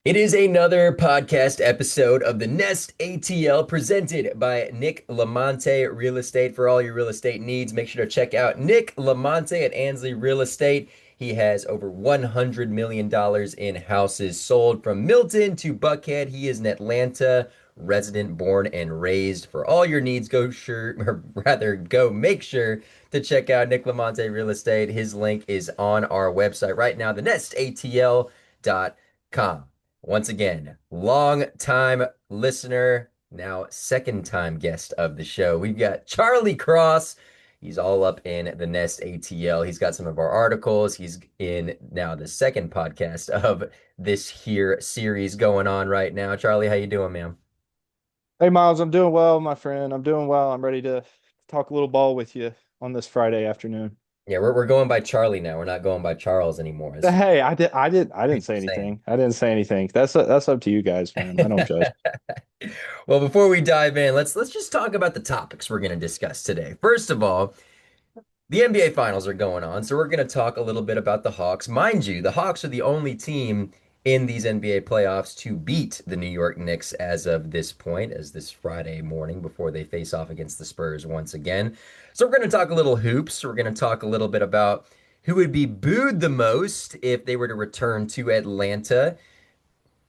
It is another podcast episode of the Nest ATL presented by Nick LaMonte Real Estate. For all your real estate needs, make sure to check out Nick LaMonte at Ansley Real Estate. He has over $100 million in houses sold from Milton to Buckhead. He is an Atlanta resident, born and raised. For all your needs, go sure, or rather, go make sure to check out Nick LaMonte Real Estate. His link is on our website right now, thenestatl.com. Once again, long time listener, now second time guest of the show. We've got Charlie Cross. He's all up in the Nest ATL. He's got some of our articles. He's in now the second podcast of this here series going on right now. Charlie, how you doing, man? Hey Miles, I'm doing well, my friend. I'm doing well. I'm ready to talk a little ball with you on this Friday afternoon. Yeah, we're going by Charlie now. We're not going by Charles anymore. As Hey, I didn't say saying. anything. I didn't say anything. That's up to you guys, man. I don't judge. Well, before we dive in, let's just talk about the topics we're going to discuss today. First of all, the NBA Finals are going on, so we're going to talk a little bit about the Hawks. Mind you, the Hawks are the only team in these NBA playoffs to beat the New York Knicks as of this point, as this Friday morning before they face off against the Spurs once again. So we're going to talk a little hoops. We're going to talk a little bit about who would be booed the most if they were to return to Atlanta.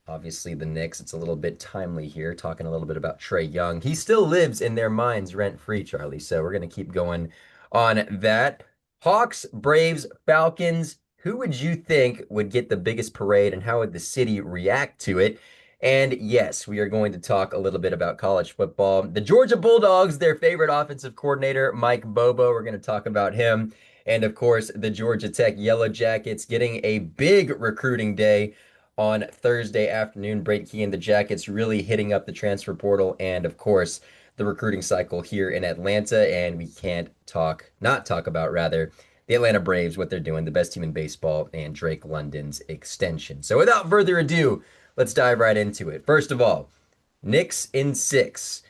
Obviously, the Knicks, it's a little bit timely here, talking a little bit about Trae Young. He still lives in their minds rent-free, Charlie. So we're going to keep going on that. Hawks, Braves, Falcons. Who would you think would get the biggest parade and how would the city react to it? And yes, we are going to talk a little bit about college football. The Georgia Bulldogs, their favorite offensive coordinator, Mike Bobo. We're going to talk about him. And of course, the Georgia Tech Yellow Jackets getting a big recruiting day on Thursday afternoon. Brady Key and the Jackets really hitting up the transfer portal and, of course, the recruiting cycle here in Atlanta. And we can't not talk about, rather, the Atlanta Braves, what they're doing, the best team in baseball, and Drake London's extension. So without further ado, let's dive right into it. First of all, Knicks in six.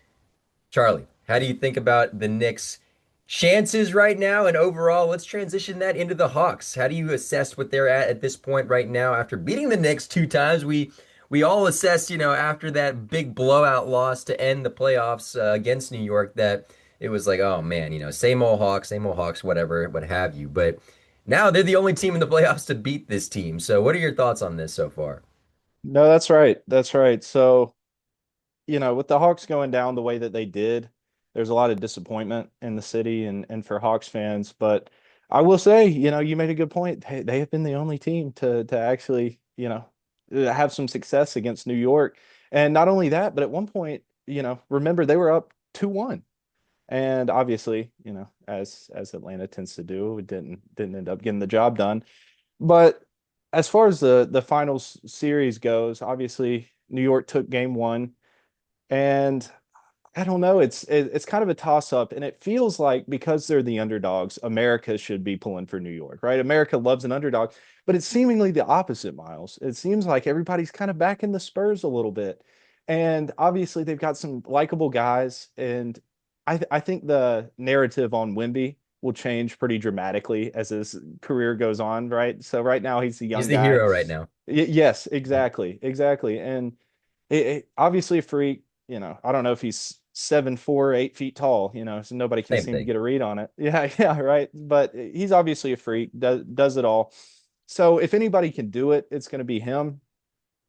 Charlie, how do you think about the Knicks' chances right now? And overall, let's transition that into the Hawks. How do you assess what they're at this point right now after beating the Knicks two times? We all assessed, after that big blowout loss to end the playoffs against New York, that it was like, oh man, same old Hawks, whatever, what have you. But now they're the only team in the playoffs to beat this team. So, what are your thoughts on this so far? No, that's right. That's right. So, with the Hawks going down the way that they did, there's a lot of disappointment in the city and for Hawks fans. But I will say, you made a good point. They have been the only team to actually, have some success against New York. And not only that, but at one point, remember they were up 2-1. And obviously, as Atlanta tends to do, it didn't end up getting the job done. But as far as the finals series goes, obviously New York took game one, and I don't know, it's kind of a toss up, and it feels like because they're the underdogs, America should be pulling for New York, right? America loves an underdog, but it's seemingly the opposite, Miles. It seems like everybody's kind of backing the Spurs a little bit. And obviously they've got some likable guys, and I think the narrative on Wemby will change pretty dramatically as his career goes on, right? So right now he's a He's young the guy. hero right now. Yes, exactly, exactly. And obviously a freak, I don't know if he's 7'4", 8 feet tall, so nobody can Same seem to thing. get a read on it. Yeah, yeah, right. But he's obviously a freak, does it all. So if anybody can do it, it's going to be him.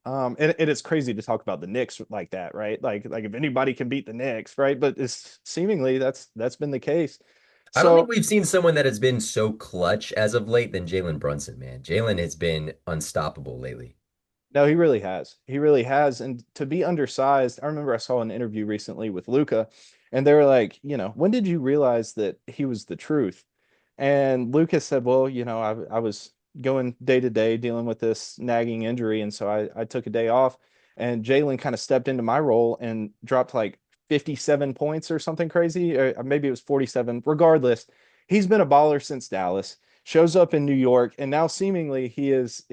And it is crazy to talk about the Knicks like that, right? Like if anybody can beat the Knicks, right? But it's seemingly that's been the case. I don't think So we've seen someone that has been so clutch as of late than Jalen Brunson, man. Jalen has been unstoppable lately. no, he really has. He really has. And to be undersized, I remember I saw an interview recently with Luca, and they were like, when did you realize that he was the truth? And Lucas said, well, I was going day to day dealing with this nagging injury. And so I took a day off, and Jalen kind of stepped into my role and dropped like 57 points or something crazy. Or maybe it was 47. Regardless, he's been a baller since Dallas, shows up in New York, and now seemingly he is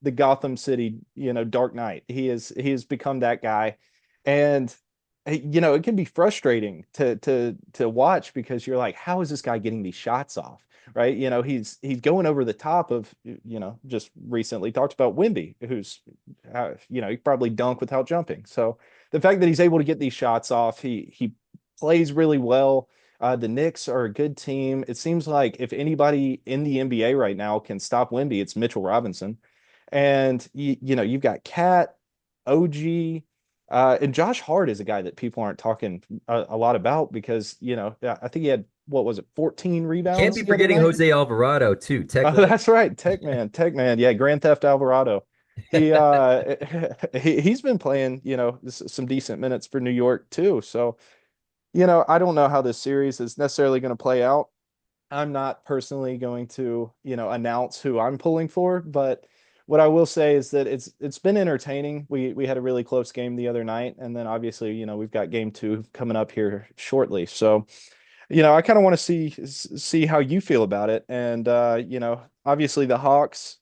the Gotham City, Dark Knight. He has become that guy. And it can be frustrating to watch because you're like, how is this guy getting these shots off? Right? He's going over the top of, just recently talked about Wemby, who's he probably dunk without jumping. So the fact that he's able to get these shots off, he plays really well. The Knicks are a good team. It seems like if anybody in the NBA right now can stop Wemby, it's Mitchell Robinson. And you've got Cat, OG, and Josh Hart is a guy that people aren't talking a lot about because, I think he had, what was it, 14 Can't rebounds be the other forgetting night? Jose Alvarado too. Oh, Tech Life. that's right. Tech Man. Yeah, Grand Theft Alvarado. He he's been playing, some decent minutes for New York too. So, I don't know how this series is necessarily going to play out. I'm not personally going to, announce who I'm pulling for, but what I will say is that it's been entertaining. We had a really close game the other night, and then obviously, we've got game two coming up here shortly. So, I kind of want to see how you feel about it. And obviously the Hawks,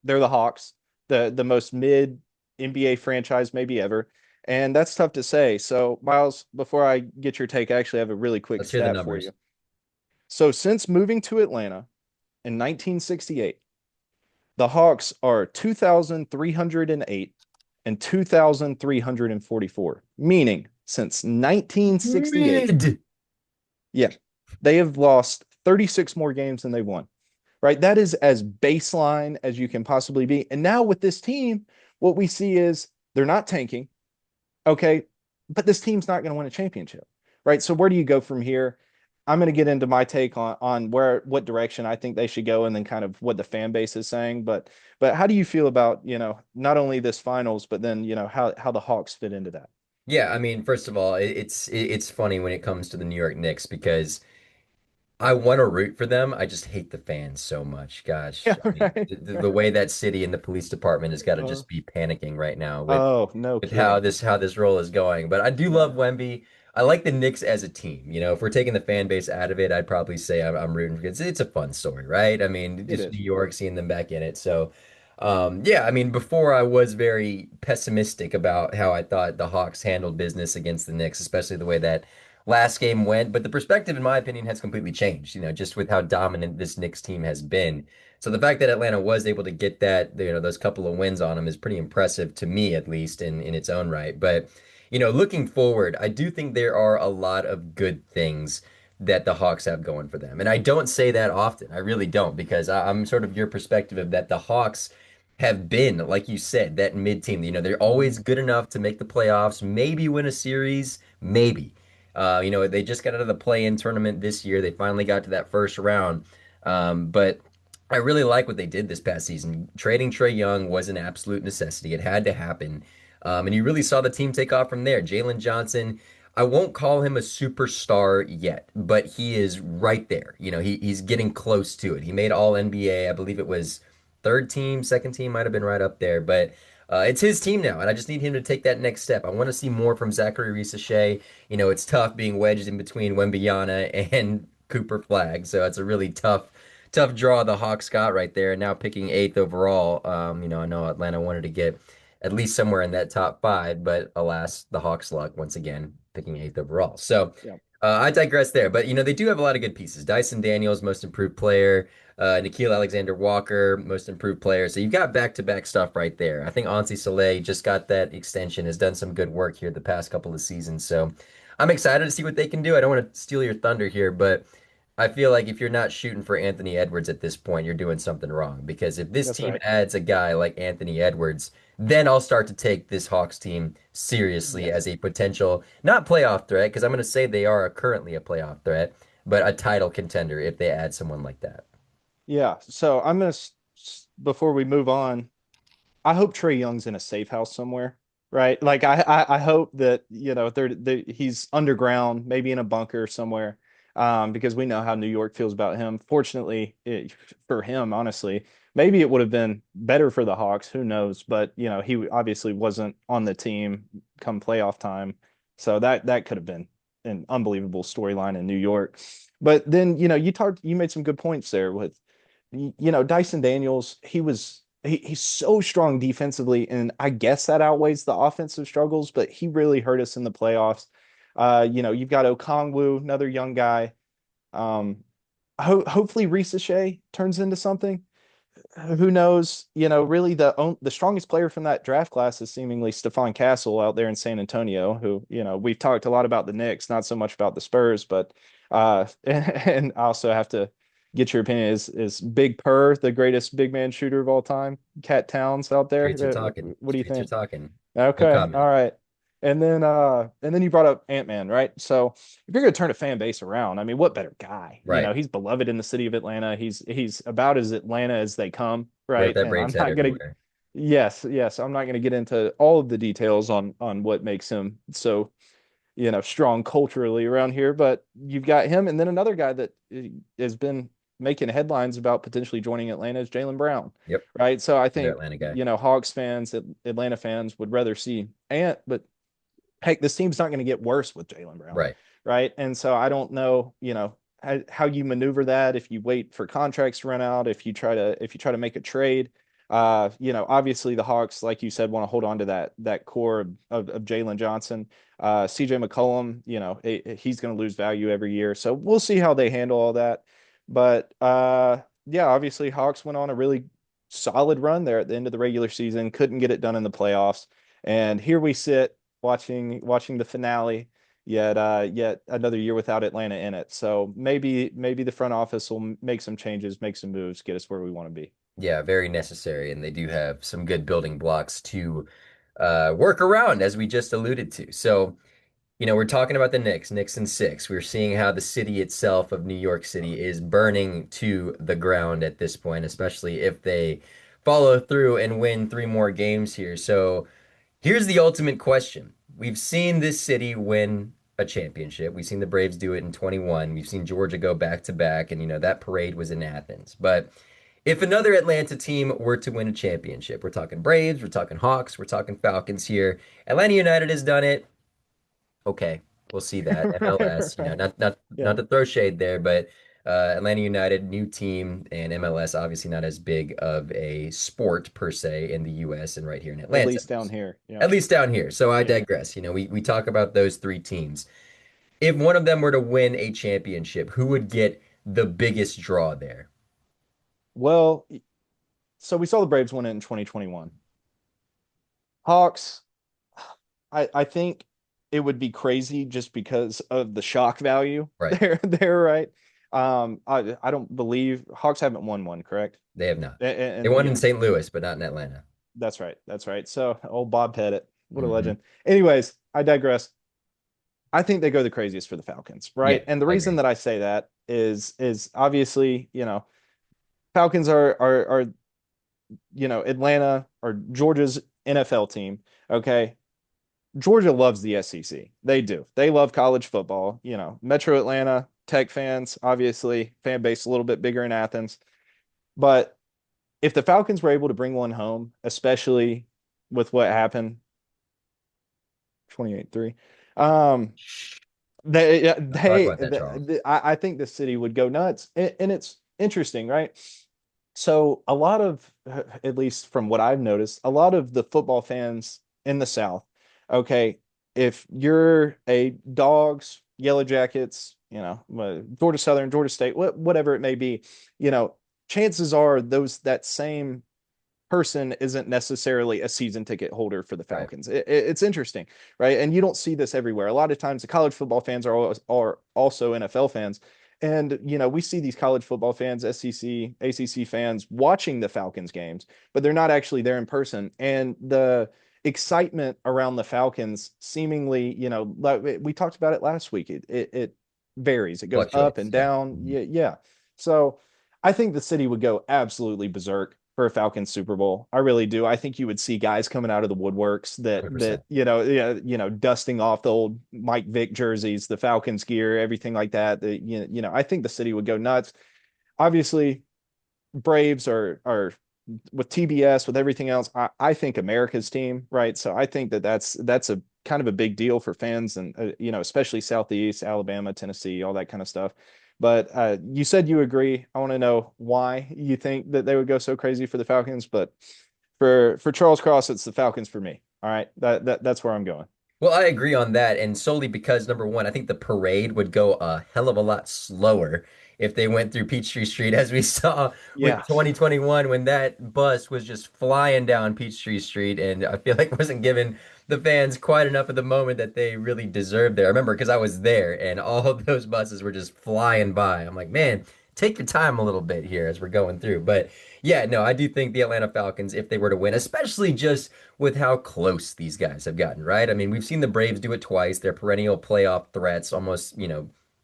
they're the Hawks, the most mid NBA franchise maybe ever. And that's tough to say. So, Miles, before I get your take, I actually have a really quick Let's hear the stat for you. numbers. So, since moving to Atlanta in 1968, the Hawks are 2,308 and 2,344, meaning since 1968, Mid. yeah, they have lost 36 more games than they won, right? That is as baseline as you can possibly be. And now with this team, what we see is they're not tanking, okay, but this team's not going to win a championship, right? So where do you go from here? I'm going to get into my take on what direction I think they should go, and then kind of what the fan base is saying. But how do you feel about not only this finals, but then how the Hawks fit into that? Yeah, I mean, first of all, it's funny when it comes to the New York Knicks because I want to root for them. I just hate the fans so much. Yeah, Gosh, I mean, right. the way that city and the police department has got to Uh, just be panicking right now oh, no with how kidding. this role is going. But I do love Wemby. I like the Knicks as a team. You know, if we're taking the fan base out of it, I'd probably say I'm rooting for it's a fun story, right? I mean, It just New is. York seeing them back in it. So, yeah, I mean, before I was very pessimistic about how I thought the Hawks handled business against the Knicks, especially the way that last game went. But the perspective, in my opinion, has completely changed, just with how dominant this Knicks team has been. So the fact that Atlanta was able to get that, those couple of wins on them is pretty impressive to me, at least in its own right. But, looking forward, I do think there are a lot of good things that the Hawks have going for them. And I don't say that often. I really don't, because I'm sort of your perspective of that the Hawks have been, like you said, that mid team. They're always good enough to make the playoffs, maybe win a series, maybe. They just got out of the play-in tournament this year. They finally got to that first round. But I really like what they did this past season. Trading Trey Young was an absolute necessity. It had to happen. And you really saw the team take off from there. Jalen Johnson, I won't call him a superstar yet, but he is right there. He's getting close to it. He made all NBA. I believe it was third team, second team might have been right up there, but it's his team now, and I just need him to take that next step. I want to see more from Zachary Reese-Shea. It's tough being wedged in between Wembanyama and Cooper Flag, so it's a really tough draw the Hawks got right there. And now picking eighth overall, I know Atlanta wanted to get at least somewhere in that top five, but alas, the Hawks luck once again picking eighth overall. So Yeah. I digress there, but they do have a lot of good pieces. Dyson Daniels, most improved player. Nikhil Alexander Walker, most improved player. So you've got back-to-back stuff right there. I think Ansi Soleil just got that extension, has done some good work here the past couple of seasons. So I'm excited to see what they can do. I don't want to steal your thunder here, but I feel like if you're not shooting for Anthony Edwards at this point, you're doing something wrong. Because if this That's team right. adds a guy like Anthony Edwards, then I'll start to take this Hawks team seriously as Yes. a potential, not playoff threat, because I'm going to say they are currently a playoff threat, but a title contender if they add someone like that. Yeah. So I'm gonna before we move on, I hope Trey Young's in a safe house somewhere, right? Like I hope that he's underground, maybe in a bunker somewhere, because we know how New York feels about him. Fortunately, for him, honestly, maybe it would have been better for the Hawks. Who knows? But he obviously wasn't on the team come playoff time, so that could have been an unbelievable storyline in New York. But then you made some good points there with Dyson Daniels. He was he's so strong defensively, and I guess that outweighs the offensive struggles, but he really hurt us in the playoffs. You've got Okongwu, another young guy. Um, hopefully Shea turns into something. Who knows? Really the strongest player from that draft class is seemingly Stephon Castle out there in San Antonio, who, we've talked a lot about the Knicks, not so much about the Spurs, but and I also have to get your opinion. Is Big Purr the greatest big man shooter of all time? Cat Towns out there. Streets are talking. What do you Streets are think? talking. No Okay, all comment. right. And then you brought up Ant-Man, right? So if you're gonna turn a fan base around, I mean, what better guy? Right. He's beloved in the city of Atlanta. He's about as Atlanta as they come, Rip right? that And Braves I'm hat not gonna everywhere. yes, I'm not gonna get into all of the details on what makes him so, strong culturally around here, but you've got him, and then another guy that has been making headlines about potentially joining Atlanta is Jaylen Brown, Yep. right? So I Another think, Atlanta guy. Hawks fans, Atlanta fans would rather see Ant, but heck, this team's not going to get worse with Jaylen Brown, Right. right? And so I don't know, how you maneuver that if you wait for contracts to run out, if you try to make a trade. Obviously the Hawks, like you said, want to hold on to that core of Jalen Johnson. CJ McCollum, he's going to lose value every year. So we'll see how they handle all that. But yeah, obviously Hawks went on a really solid run there at the end of the regular season, couldn't get it done in the playoffs. And here we sit watching the finale, yet another year without Atlanta in it. So maybe the front office will make some changes, make some moves, get us where we want to be. Yeah, very necessary. And they do have some good building blocks to work around, as we just alluded to. So, we're talking about the Knicks, Knicks and six. We're seeing how the city itself of New York City is burning to the ground at this point, especially if they follow through and win three more games here. So, here's the ultimate question. We've seen this city win a championship. We've seen the Braves do it in 21. We've seen Georgia go back to back, and that parade was in Athens. But if another Atlanta team were to win a championship, we're talking Braves, we're talking Hawks, we're talking Falcons here. Atlanta United has done it. Okay, we'll see that. MLS, Right. not Yeah. to throw shade there, but Atlanta United, new team, and MLS obviously not as big of a sport per se in the US and right here in At Atlanta. least down here. Yeah. At least down here. So I Yeah. digress. We talk about those three teams. If one of them were to win a championship, who would get the biggest draw there? Well, so we saw the Braves win it in 2021. Hawks, I think it would be crazy just because of the shock value Right. there, right? I don't believe Hawks haven't won one, correct? They have not. They And won in yeah, St. Louis, but not in Atlanta. that's right. That's right. So old Bob Pettit, what a Hmm. legend. Anyways, I digress. I think they go the craziest for the Falcons, Yeah, right? And the I reason agree. that I say that is obviously, Falcons are Atlanta or Georgia's NFL team. Okay. Georgia loves the SEC. They do. They love college football. Metro Atlanta, Tech fans, obviously, fan base a little bit bigger in Athens. But if the Falcons were able to bring one home, especially with what happened 28-3, um, Not talk about that, Charles. I think the city would go nuts. And it's interesting, right? So a lot of, at least from what I've noticed, a lot of the football fans in the South, okay, if you're a Dogs, Yellow Jackets, Georgia Southern, Georgia State, whatever it may be, chances are that same person isn't necessarily a season ticket holder for the Right. Falcons. It's interesting, right? And you don't see this everywhere. A lot of times, the college football fans are also NFL fans, and we see these college football fans, SEC, ACC fans watching the Falcons games, but they're not actually there in person. And the excitement around the Falcons seemingly, like we talked about it last week. It varies. It goes up Fluctuates. and Yeah. down. Mhm. Yeah, yeah. So I think the city would go absolutely berserk for a Falcons Super Bowl. I really do. I think you would see guys coming out of the woodworks that 100%. yeah, dusting off the old Mike Vick jerseys, the Falcons gear, everything like that. I think the city would go nuts. Obviously, Braves are with TBS, with everything else. I think America's team, right? So I think that's a kind of a big deal for fans, and especially Southeast, Alabama, Tennessee, all that kind of stuff. But you said you agree. I want to know why you think that they would go so crazy for the Falcons. But for Charles Cross, it's the Falcons for me. All right, that's where I'm going. Well, I agree on that, and solely because number one, I think the parade would go a hell of a lot slower if they went through Peachtree Street, as we saw with Yeah, 2021 when that bus was just flying down Peachtree Street, and I feel like wasn't giving the fans quite enough of the moment that they really deserved there. I remember because I was there, and all of those buses were just flying by. I'm like, man, take your time a little bit here as we're going through. But yeah, no, I do think the Atlanta Falcons, if they were to win, especially just with how close these guys have gotten, right? I mean, we've seen the Braves do it twice. They're perennial playoff threats almost,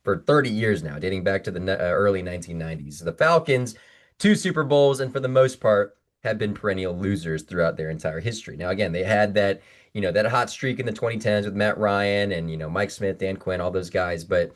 for 30 years now, dating back to the early 1990s. The Falcons, two Super Bowls, and for the most part, have been perennial losers throughout their entire history. Now, again, they had that hot streak in the 2010s with Matt Ryan and, Mike Smith, Dan Quinn, all those guys. But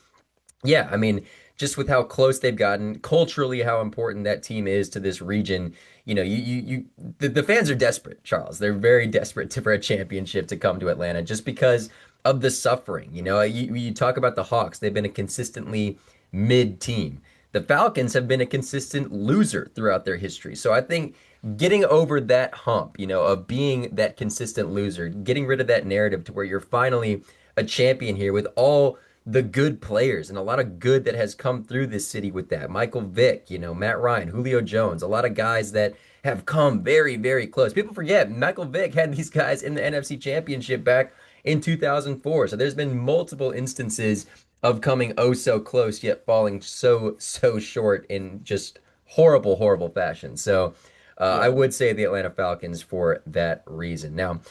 yeah, I mean, just with how close they've gotten, culturally, how important that team is to this region. The fans are desperate, Charles. They're very desperate for a championship to come to Atlanta just because of the suffering. You talk about the Hawks, they've been a consistently mid team. The Falcons have been a consistent loser throughout their history. So I think getting over that hump, of being that consistent loser, getting rid of that narrative to where you're finally a champion here with all the good players and a lot of good that has come through this city with that. Michael Vick, Matt Ryan, Julio Jones, a lot of guys that have come very, very close. People forget Michael Vick had these guys in the NFC Championship back in 2004. So there's been multiple instances of coming oh so close, yet falling so, so short in just horrible, horrible fashion. So I yeah, would say the Atlanta Falcons for that reason. Now,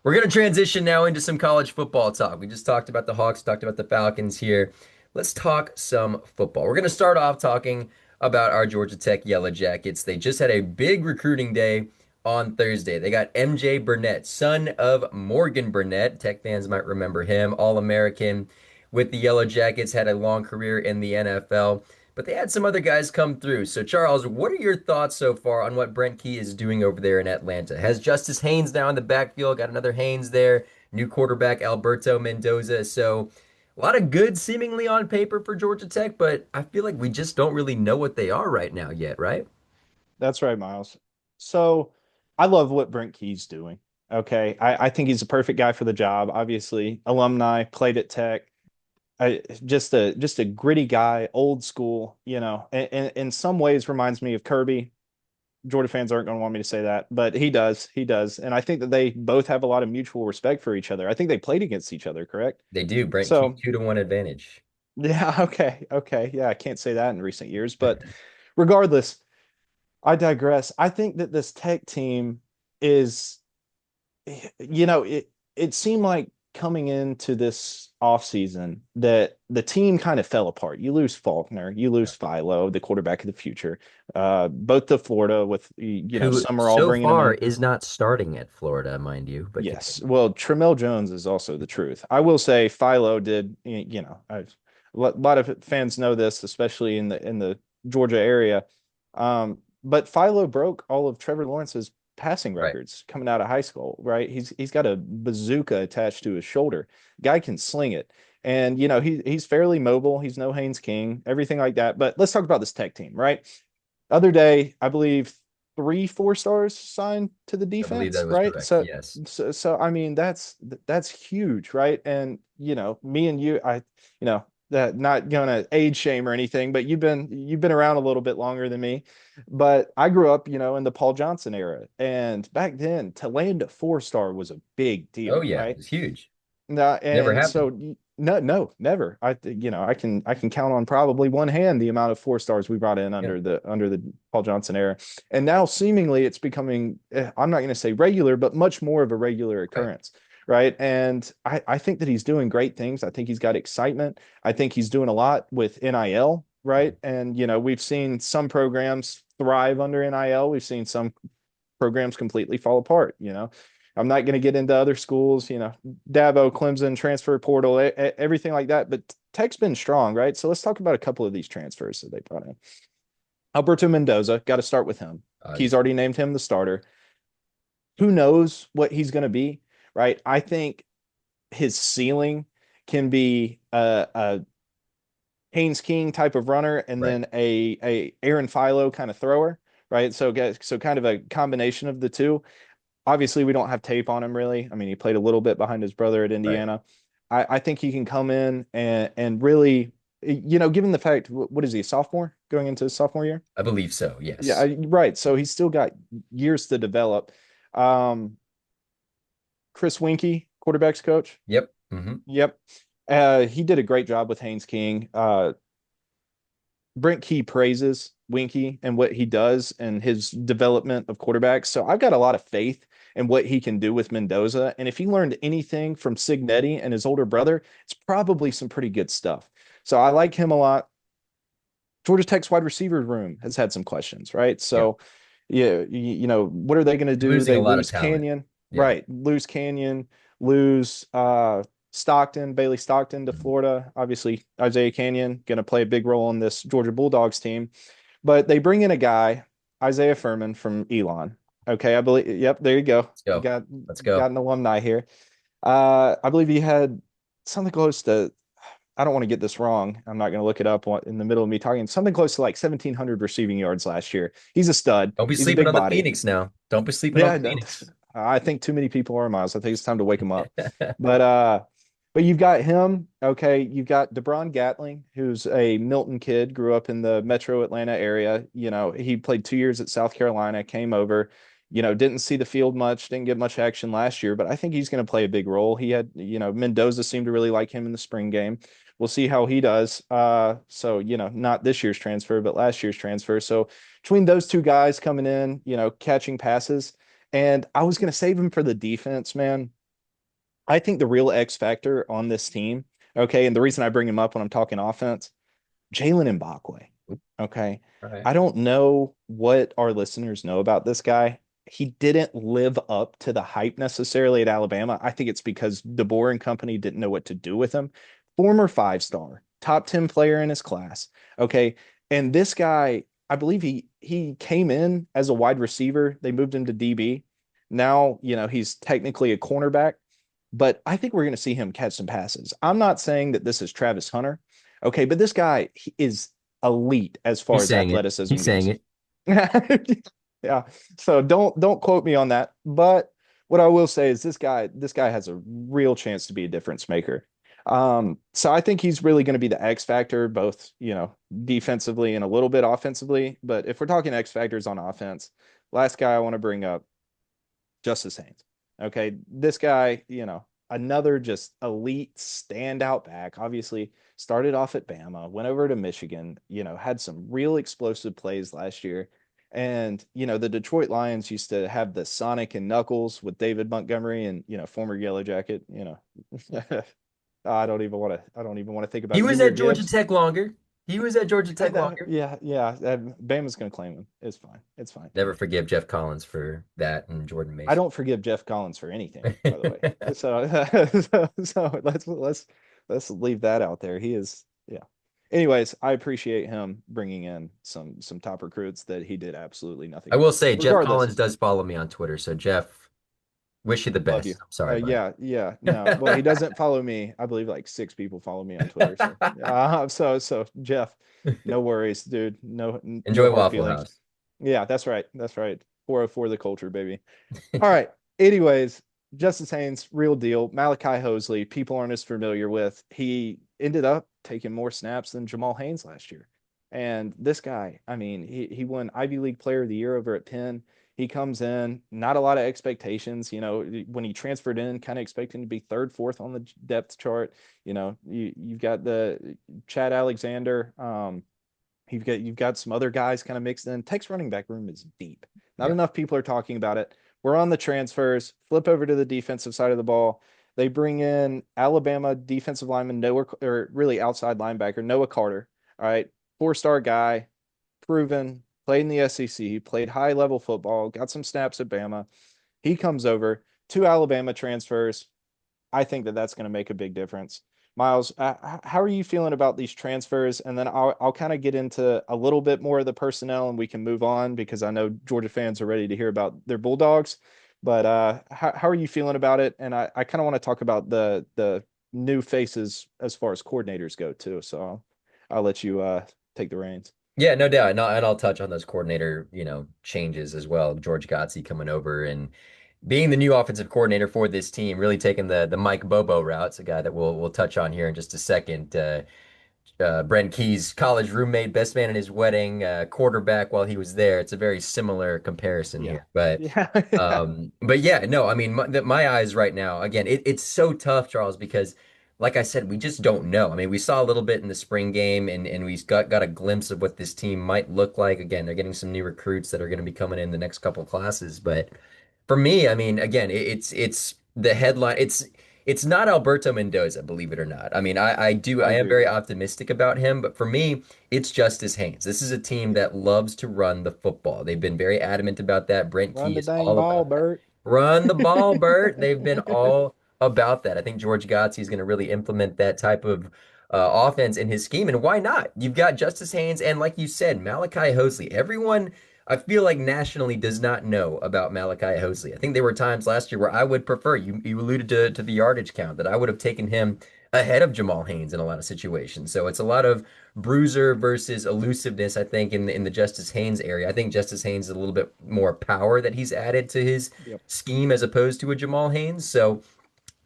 we're going to transition now into some college football talk. We just talked about the Hawks, talked about the Falcons here. Let's talk some football. We're going to start off talking about our Georgia Tech Yellow Jackets. They just had a big recruiting day on Thursday. They got MJ Burnett, son of Morgan Burnett. Tech fans might remember him, All-American with the Yellow Jackets, had a long career in the NFL. But they had some other guys come through. So, Charles, what are your thoughts so far on what Brent Key is doing over there in Atlanta? Has Justice Haynes now in the backfield? Got another Haynes there. New quarterback Alberto Mendoza. So, a lot of good seemingly on paper for Georgia Tech, but I feel like we just don't really know what they are right now yet, right? that's right, Miles. So I love what Brent Key's doing. Okay, I think he's a perfect guy for the job. Obviously, alumni, played at Tech. Just a gritty guy, old school. And in some ways reminds me of Kirby. Georgia fans aren't going to want me to say that, but he does. He does. And I think that they both have a lot of mutual respect for each other. I think they played against each other, correct? They do. Brent Key So, 2-1 advantage. yeah, okay. Okay. Yeah, I can't say that in recent years, but regardless, I digress. I think that this Tech team is it seemed like coming into this offseason that the team kind of fell apart. You lose Faulkner, you lose Philo, the quarterback of the future, both to Florida with, Who some are all so bringing them far in. is not starting at Florida, mind you, but Yes. continue. Well, Tramel Jones is also the truth. I will say Philo did, a lot of fans know this, especially in the Georgia area. But Philo broke all of Trevor Lawrence's passing Right. records coming out of high school, right? He's got a bazooka attached to his shoulder. Guy can sling it. And he's fairly mobile. He's no Haynes King, everything like that. But let's talk about this Tech team, right? Other day, I believe three 4 stars signed to the I believe defense, that was right? correct. So, Yes. so, so I mean, that's huge, right? And me and you, that not gonna age shame or anything, but you've been around a little bit longer than me. But I grew up, in the Paul Johnson era, and back then to land a 4 star was a big Oh deal, yeah, it right? was huge. No, Never and happened. so no, no, never. I can count on probably one hand the amount of 4 stars we brought in Yeah. under the Paul Johnson era, and now seemingly it's becoming I'm not going to say regular, but much more of a regular Right. occurrence, right? And I think that he's doing great things. I think he's got excitement. I think he's doing a lot with NIL, Mhm. right? And we've seen some programs thrive under NIL. We've seen some programs completely fall apart. I'm not going to get into other schools, Dabo, Clemson, transfer portal, everything like that. But Tech's been strong, right? So let's talk about a couple of these transfers that they brought in. Alberto Mendoza, got to start with him. He's Yeah. already named him the starter. Who knows what he's going to be, right? I think his ceiling can be Haynes King type of runner, and Right. then a Aaron Philo kind of thrower, right? So kind of a combination of the two. Obviously, we don't have tape on him really. I mean, he played a little bit behind his brother at Right. Indiana. I think he can come in and really, given the fact, what is he, a sophomore going into his sophomore year? I believe so. Yeah, Yes. right. So he's still got years to develop. Um, Chris Winkie, quarterbacks coach. Yep. Hmm. Yep. He did a great job with Haynes King. Brent Key praises Winky and what he does and his development of quarterbacks. So I've got a lot of faith in what he can do with Mendoza. And if he learned anything from Signetti and his older brother, it's probably some pretty good stuff. So I like him a lot. Georgia Tech's wide receiver room has had some questions, right? Yep. So, yeah, what are they going to You're do? losing a They lot of lose talent. Canyon, Yeah. right? Lose Canyon, lose Stockton, Bailey Stockton to Mhm. Florida. Obviously, Isaiah Canyon going to play a big role in this Georgia Bulldogs team, but they bring in a guy, Isaiah Furman from Elon. Okay, I believe. Yep, there you go. Let's You go. Let's go. got an alumni here. I believe he had something close to, I don't want to get this wrong. I'm not going to look it up in the middle of me talking. Something close to like 1,700 receiving yards last year. He's a stud. Don't be He's a sleeping big on the body. Phoenix now. Don't be sleeping on Yeah, the no, Phoenix. I think too many people are miles. I think it's time to wake him up. But uh, but you've got him. Okay, you've got DeBron Gatling, who's a Milton kid, grew up in the Metro Atlanta area. He played 2 years at South Carolina, came over. Didn't see the field much, didn't get much action last year, but I think he's going to play a big role. He had, Mendoza seemed to really like him in the spring game. We'll see how he does. So not this year's transfer, but last year's transfer. So between those two guys coming in, catching passes, and I was going to save him for the defense, man. I think the real X factor on this team, okay, and the reason I bring him up when I'm talking offense, Jalen Mbakwe. Okay. All right. I don't know what our listeners know about this guy. He didn't live up to the hype necessarily at Alabama. I think it's because DeBoer and company didn't know what to do with him. Former 5-star, top 10 player in his class. Okay. And this guy, I believe he came in as a wide receiver. They moved him to DB. Now, he's technically a cornerback, but I think we're going to see him catch some passes. I'm not saying that this is Travis Hunter. Okay, but this guy is elite as far He's as saying it. athleticism He's saying goes. it. Yeah. So don't quote me on that. But what I will say is this guy has a real chance to be a difference maker. So I think he's really going to be the X factor, both, defensively and a little bit offensively. But if we're talking X factors on offense, last guy I want to bring up, Justice Haynes. Okay, this guy, another just elite standout back. Obviously, started off at Bama, went over to Michigan, had some real explosive plays last year. And, the Detroit Lions used to have the Sonic and Knuckles with David Montgomery and, former Yellow Jacket, I don't even want to think He about was Junior at Georgia Gibbs. Tech longer. He was at Georgia Tech longer. Yeah, yeah. Bama's gonna claim him. It's fine. It's fine. Never forgive Jeff Collins for that and Jordan I Mason. don't forgive Jeff Collins for anything, by the way. So, so let's leave that out there. He is, yeah. Anyways, I appreciate him bringing in some top recruits that he did absolutely I nothing will with. say Jeff Regardless, Collins does follow me on Twitter, so Jeff, wish you the love you. best. I'm sorry, bud. Yeah, yeah. No, well, he doesn't follow me. I believe like 6 people follow me on Twitter. So, so Jeff, no worries, dude. No Enjoy hard Waffle feelings. House. Yeah, that's right. That's right. 404 the culture, baby. All right. Anyways, Justice Haynes, real deal. Malachi Hosley, people aren't as familiar with. He ended up taking more snaps than Jamal Haynes last year. And this guy, I mean, he won Ivy League Player of the Year over at Penn. He comes in, not a lot of expectations. When he transferred in, kind of expecting to be third, fourth on the depth chart. You've got the Chad Alexander. You've got some other guys kind of mixed in. Tech's running back room is deep. Not Yeah. enough people are talking about it. We're on the transfers. Flip over to the defensive side of the ball. They bring in Alabama defensive lineman Noah, or really outside linebacker Noah Carter. All right, 4-star guy, proven, played in the SEC, played high level football, got some snaps at Bama. He comes over, 2 Alabama transfers. I think that that's going to make a big difference. Miles, how are you feeling about these transfers? And then I'll kind of get into a little bit more of the personnel, and we can move on because I know Georgia fans are ready to hear about their Bulldogs. But how are you feeling about it? And I kind of want to talk about the new faces as far as coordinators go too. So I'll let you take the reins. Yeah, no doubt. And I'll touch on those coordinator, changes as well. George Godsey coming over and being the new offensive coordinator for this team, really taking the Mike Bobo route. It's a guy that we'll touch on here in just a second. Brent Key's college roommate, best man in his wedding, quarterback while he was there. It's a very similar comparison Yeah. here, but Yeah. but yeah, no, I mean my eyes right now. Again, it's so tough, Charles, because like I said, we just don't know. I mean, we saw a little bit in the spring game, and we got a glimpse of what this team might look like. Again, they're getting some new recruits that are going to be coming in the next couple classes, but. For me, I mean, again, it's the headline. It's not Alberto Mendoza, believe it or not. I mean, I I am agree very with you. optimistic about him, but for me, it's Justice Haynes. This is a team Yeah. that loves to run the football. They've been very adamant about that. Brent Run Key the is dang all ball, about that. Bert. Run the ball, Bert. They've been all about that. I think George Godsey is going to really implement that type of offense in his scheme, and why not? You've got Justice Haynes, and like you said, Malachi Hosley. Everyone I feel like nationally does not know about Malachi Hosley. I think there were times last year where I would prefer, you alluded to the yardage count, that I would have taken him ahead of Jamal Haynes in a lot of situations. So it's a lot of bruiser versus elusiveness, I think, in the Justice Haynes area. I think Justice Haynes is a little bit more power that he's added to his Yep. scheme as opposed to a Jamal Haynes. So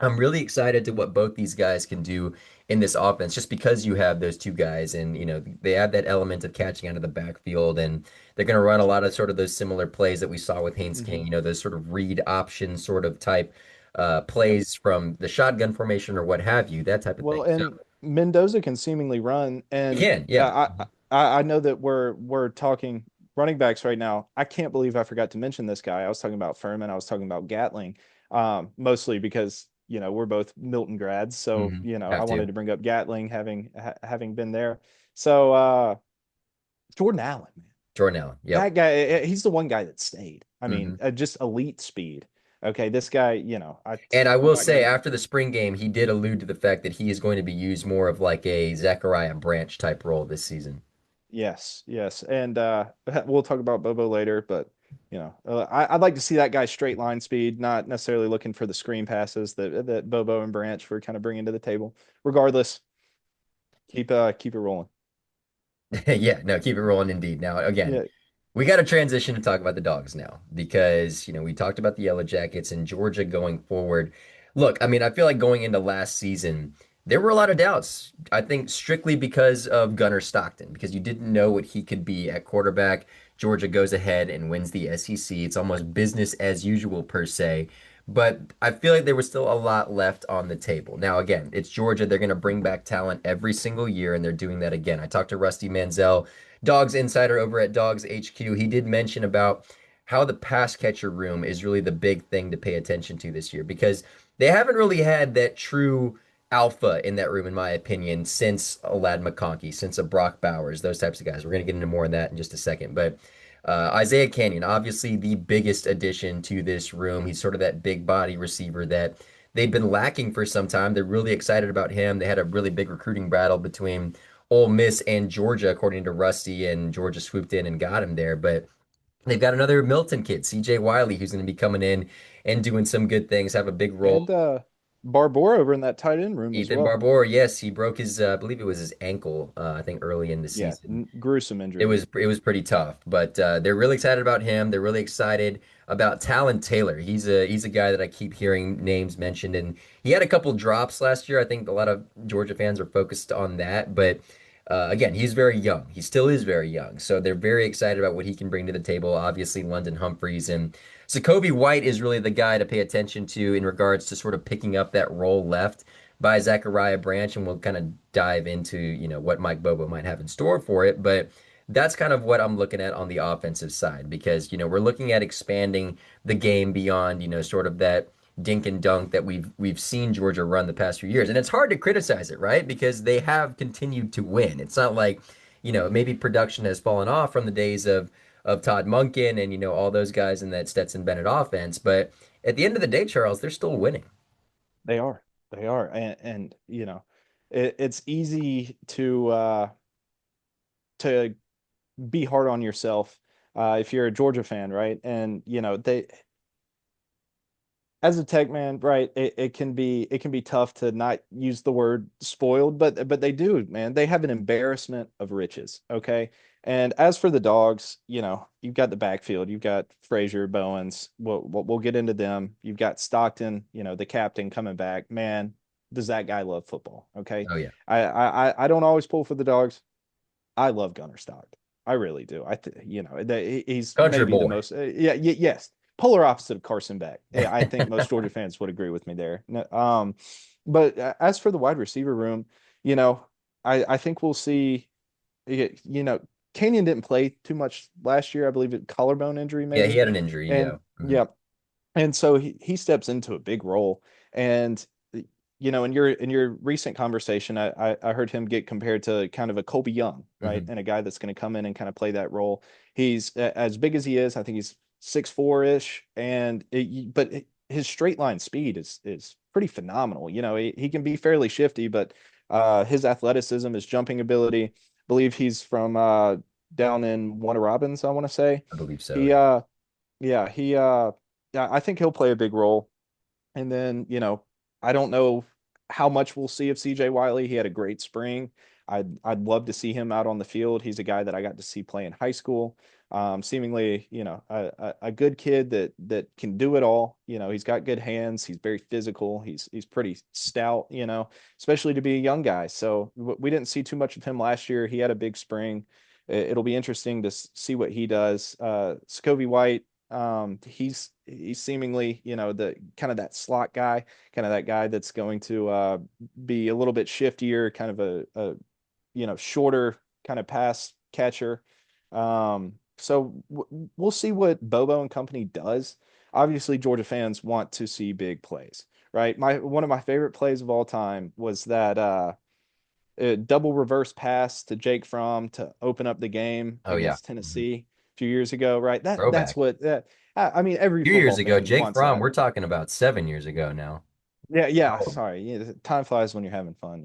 I'm really excited to what both these guys can do in this offense, just because you have those two guys, and they have that element of catching out of the backfield, and they're going to run a lot of sort of those similar plays that we saw with Haynes Hmm. King. Those sort of read option sort of type Yep. plays from the shotgun formation or what have you, that type of thing. Well, So and Mendoza can seemingly run, you and can, yeah. I know that we're talking running backs right now. I can't believe I forgot to mention this guy. I was talking about Furman. I was talking about Gatling, mostly because we're both Milton grads, so I Have wanted to. to bring up Gatling, having been there. So Jordan Allen, man, Jordan Allen. Yep. that guy, he's the one guy that stayed. I mean, hmm just elite speed. Okay, this guy, And I I'm will not gonna say, after the spring game, he did allude to the fact that he is going to be used more of like a Zachariah Branch type role this season. Yes, yes, and we'll talk about Bobo later, but I'd like to see that guy straight line speed, not necessarily looking for the screen passes that Bobo and Branch were kind of bringing to the table. Regardless, keep it rolling. Yeah, no, keep it rolling indeed. Now, again, Yeah, we got to transition to talk about the dogs now because, we talked about the Yellow Jackets and Georgia going forward. Look, I mean, I feel like going into last season, there were a lot of doubts. I think strictly because of Gunnar Stockton, because you didn't know what he could be at quarterback. Georgia goes ahead and wins the SEC. It's almost business as usual, per se. But I feel like there was still a lot left on the table. Now, again, it's Georgia. They're going to bring back talent every single year, and they're doing that again. I talked to Rusty Manziel, Dogs Insider over at Dogs HQ. He did mention about how the pass catcher room is really the big thing to pay attention to this year because they haven't really had that true alpha in that room, in my opinion, since a Lad McConkey, since a Brock Bowers, those types of guys. We're going to get into more of that in just a second. But Isaiah Canyon, obviously the biggest addition to this room. He's sort of that big body receiver that they've been lacking for some time. They're really excited about him. They had a really big recruiting battle between Ole Miss and Georgia, according to Rusty, and Georgia swooped in and got him there. But they've got another Milton kid, CJ Wiley, who's going to be coming in and doing some good things, have a big and role. Barbour over in that tight end room as Ethan well. Barbour, yes, he broke his, I believe it was his ankle, I think early in the Yeah, season. gruesome It injury. was it was pretty tough, but they're really excited about him. They're really excited about Talon Taylor. He's a guy that I keep hearing names mentioned, and he had a couple drops last year. I think a lot of Georgia fans are focused on that, but again, he's very young. He still is very young, so they're very excited about what he can bring to the table. Obviously, London Humphreys and Jacoby White is really the guy to pay attention to in regards to sort of picking up that role left by Zachariah Branch, and we'll kind of dive into what Mike Bobo might have in store for it, but that's kind of what I'm looking at on the offensive side because, we're looking at expanding the game beyond, sort of that dink and dunk that we've seen Georgia run the past few years. And it's hard to criticize it, right? Because they have continued to win. It's not like, maybe production has fallen off from the days of Todd Monken and, all those guys in that Stetson Bennett offense, but at the end of the day, Charles, they're still winning. They are, they are, and it's easy to be hard on yourself if you're a Georgia fan, right? And as a tech man, right, it can be tough to not use the word spoiled, but they do, man. They have an embarrassment of riches. Okay. And as for the dogs, you've got the backfield, you've got Frazier, Bowens. We'll get into them. You've got Stockton, the captain coming back. Man, does that guy love football? Okay. Oh yeah. I don't always pull for the dogs. I love Gunner Stockton. I really do. He's Country maybe the boy. most, yes, polar opposite of Carson Beck. Yeah, I think most Georgia fans would agree with me there. But as for the wide receiver room, you know, I think we'll see. You know, Kenyon didn't play too much last year. I believe it collarbone injury Yeah, he maybe, had an injury. Yeah. and Mhm. yeah, and so he steps into a big role. And in your recent conversation, I heard him get compared to kind of a Kobe Young, right? Mhm. And a guy that's going to come in and kind of play that role. He's as big as he is. I think he's 6'4" ish, but his straight line speed is pretty phenomenal. He can be fairly shifty, but his athleticism, his jumping ability. I believe he's from down in Warner Robins, I want to say. I believe so. He Yeah. yeah, yeah, I think he'll play a big role. And then, I don't know how much we'll see of CJ Wiley. He had a great spring. I'd love to see him out on the field. He's a guy that I got to see play in high school. Seemingly, a good kid that can do it all. He's got good hands. He's very physical. He's pretty stout, especially to be a young guy. So we didn't see too much of him last year. He had a big spring. It'll be interesting to see what he does. Scovey White, he's seemingly, the kind of that slot guy, kind of that guy that's going to be a little bit shiftier, kind of a shorter kind of pass catcher. So we'll see what Bobo and company does. Obviously, Georgia fans want to see big plays, right? My One of my favorite plays of all time was that double reverse pass to Jake Fromm to open up the game Oh yeah. against Mhm. Tennessee a few years ago, right? That's Throwback. what I mean. Every A few years football ago, fan Jake wants Fromm, that. we're talking about 7 years ago now. Yeah, yeah. Oh. Sorry, time flies when you're having fun.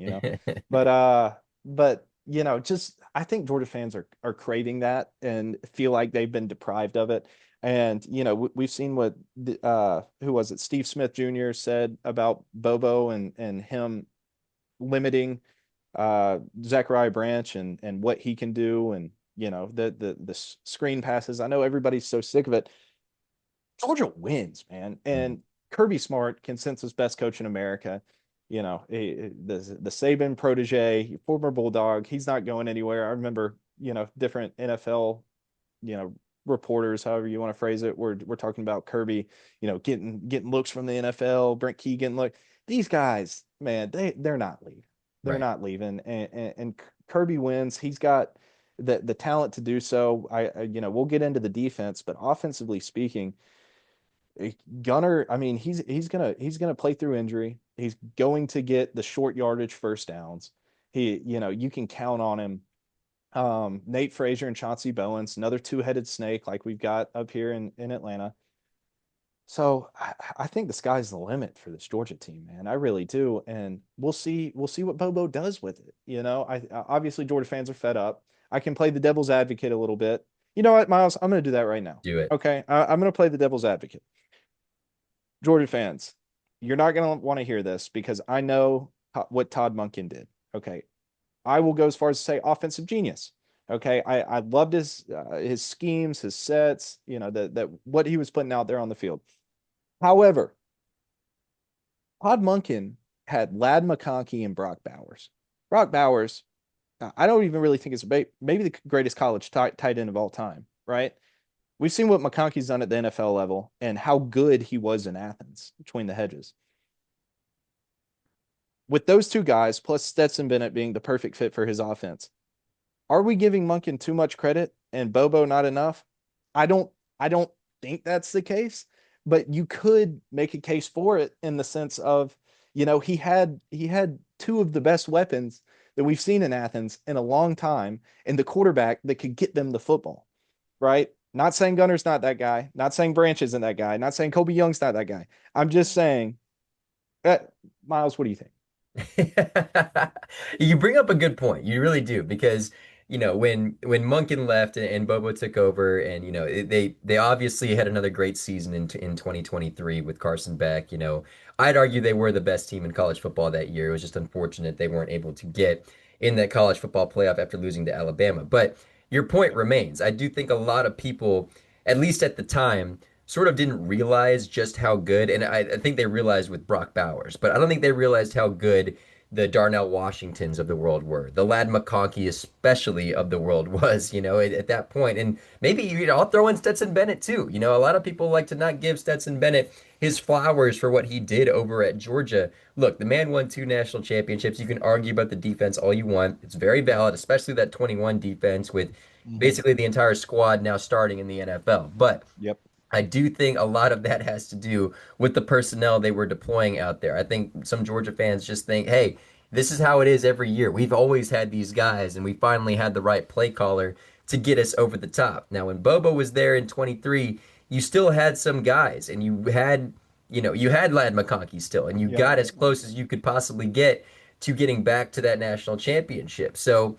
But just I think Georgia fans are craving that and feel like they've been deprived of it. And we've seen what who was it? Steve Smith Jr. said about Bobo and him limiting Zachariah Branch and what he can do, and the screen passes. I know everybody's so sick of it. Georgia wins, man, Mhm. and Kirby Smart, consensus best coach in America. The Saban protege, former Bulldog. He's not going anywhere. I remember different NFL you know reporters, however you want to phrase it. We're talking about Kirby, getting looks from the NFL. Brent Key getting look. These guys, man, they're not leaving. They're Right. not leaving, and Kirby wins. He's got the talent to do so. We'll get into the defense, but offensively speaking, Gunner, I mean, he's gonna play through injury. He's going to get the short yardage first downs. You can count on him. Nate Frazier and Chauncey Bowens, another two-headed snake like we've got up here in Atlanta. So I think the sky's the limit for this Georgia team, man. I really do, and we'll see what Bobo does with it. Obviously Georgia fans are fed up. I can play the devil's advocate a little bit. You know what, Miles? I'm going to do that right now. Do it. Okay, I'm going to play the devil's advocate. Georgia fans, you're not going to want to hear this because I know what Todd Monken did. Okay, I will go as far as to say offensive genius. Okay, I loved his schemes, his sets, that what he was putting out there on the field. However, Todd Monken had Lad McConkey and Brock Bowers. Brock Bowers, I don't even really think it's maybe the greatest college tight end of all time, right? We've seen what McConkey's done at the NFL level and how good he was in Athens between the hedges. With those two guys, plus Stetson Bennett being the perfect fit for his offense, are we giving Monken too much credit and Bobo not enough? I don't I don't think that's the case, but you could make a case for it in the sense of, he had two of the best weapons that we've seen in Athens in a long time, and the quarterback that could get them the football, right? Not saying Gunner's not that guy, not saying Branch isn't that guy, not saying Kobe Young's not that guy. I'm just saying, uh, Miles, what do you think? You bring up a good point. You really do, because when Munkin left and Bobo took over, and they obviously had another great season in 2023 with Carson Beck. I'd argue they were the best team in college football that year. It was just unfortunate they weren't able to get in that college football playoff after losing to Alabama. But your point remains. I do think a lot of people, at least at the time, sort of didn't realize just how good, and I think they realized with Brock Bowers, but I don't think they realized how good the Darnell Washingtons of the world were, the Lad McConkey especially of the world was, at that point. And maybe, I'll throw in Stetson Bennett too. A lot of people like to not give Stetson Bennett his flowers for what he did over at Georgia. Look, the man won two national championships. You can argue about the defense all you want. It's very valid, especially that 21 defense with Hmm. basically the entire squad now starting in the NFL. But Yep. I do think a lot of that has to do with the personnel they were deploying out there. I think some Georgia fans just think, hey, this is how it is every year. We've always had these guys, and we finally had the right play caller to get us over the top. Now, when Bobo was there in 23, you still had some guys, and you had Lad McConkey still, and you Yep. got as close as you could possibly get to getting back to that national championship. So,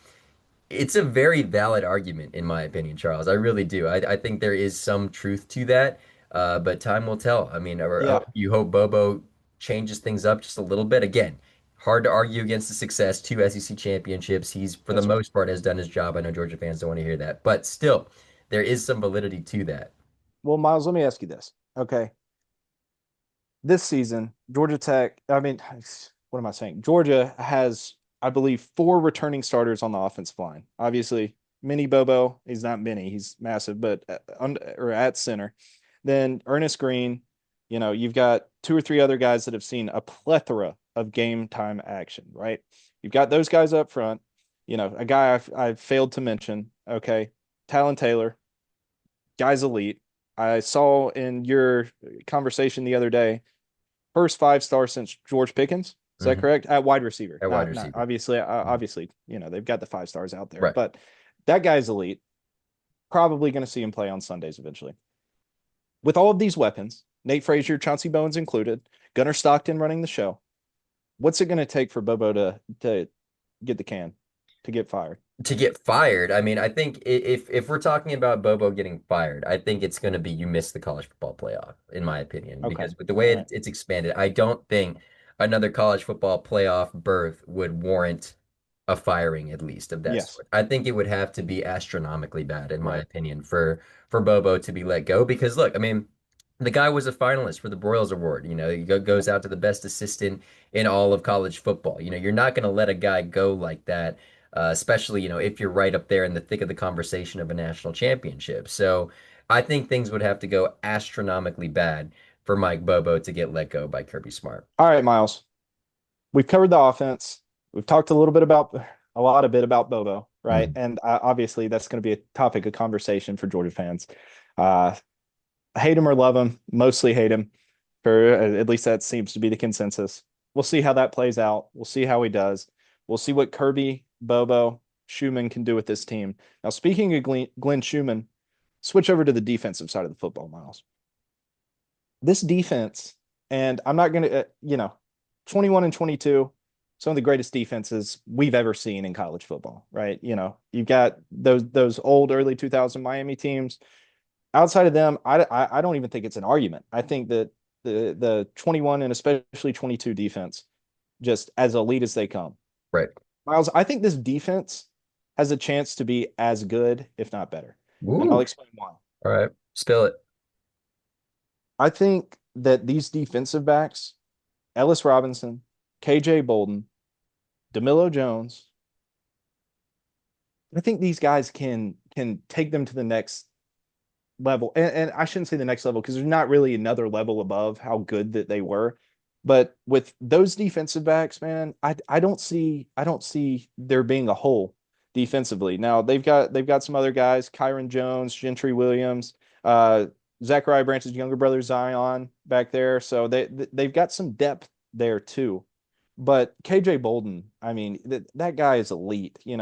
it's a very valid argument, in my opinion, Charles. I really do. I think there is some truth to that, but time will tell. I mean, Yeah, you hope Bobo changes things up just a little bit. Again, hard to argue against the success. Two SEC championships. He's, for the that's right. most part, has done his job. I know Georgia fans don't want to hear that, but still, there is some validity to that. Well, Miles, let me ask you this. Okay. This season, Georgia Tech, I mean, what am I saying? Georgia has, I believe, four returning starters on the offensive line. Obviously, Mini Bobo, he's not mini, he's massive, but or at center. Then Ernest Green, you've got two or three other guys that have seen a plethora of game time action, right? You've got those guys up front. A guy I've failed to mention, okay, Talon Taylor, guy's elite. I saw in your conversation the other day first 5 star since George Pickens. Is that Hmm. correct? At wide receiver. At wide Not receiver. obviously, Mhm. they've got the 5 stars out there, Right. but that guy's elite. Probably going to see him play on Sundays eventually. With all of these weapons, Nate Frazier, Chauncey Bowens included, Gunnar Stockton running the show. What's it going to take for Bobo to get the can, to get fired? To get fired, I mean, I think if we're talking about Bobo getting fired, I think it's going to be you miss the college football playoff, in my opinion, Okay. because with the All way right. it's expanded, I don't think another college football playoff berth would warrant a firing, at least of that Yes. sort. I think it would have to be astronomically bad, in my Right. opinion, for Bobo to be let go. Because look, I mean, the guy was a finalist for the Broyles Award. He goes Yep. out to the best assistant in all of college football. You're not going to let a guy go like that, especially, if you're right up there in the thick of the conversation of a national championship. So I think things would have to go astronomically bad for Mike Bobo to get let go by Kirby Smart. All right, Miles. We've covered the offense. We've talked a lot of bit about Bobo, right? Mhm. And obviously, that's going to be a topic of conversation for Georgia fans. Uh, hate him or love him, mostly hate him. For at least that seems to be the consensus. We'll see how that plays out. We'll see how he does. We'll see what Kirby, Bobo, Schumann can do with this team. Now, speaking of Glenn Schumann, switch over to the defensive side of the football, Miles. This defense, and I'm not going to, 21 and 22, some of the greatest defenses we've ever seen in college football, right? You've got those old early 2000 Miami teams. Outside of them, I don't even think it's an argument. I think that the 21 and especially 22 defense just as elite as they come. Right. Miles, I think this defense has a chance to be as good, if not better. And I'll Woo. explain why. All right. Spill it. I think that these defensive backs, Ellis Robinson, KJ Bolden, DeMillo Jones, I think these guys can take them to the next level. And I shouldn't say the next level because there's not really another level above how good that they were. But with those defensive backs, man, I don't see there being a hole defensively. Now they've got some other guys, Kyron Jones, Gentry Williams, uh Zachariah Branch's younger brother Zion back there. So they've got some depth there too. But KJ Bolden, I mean, that guy is elite. He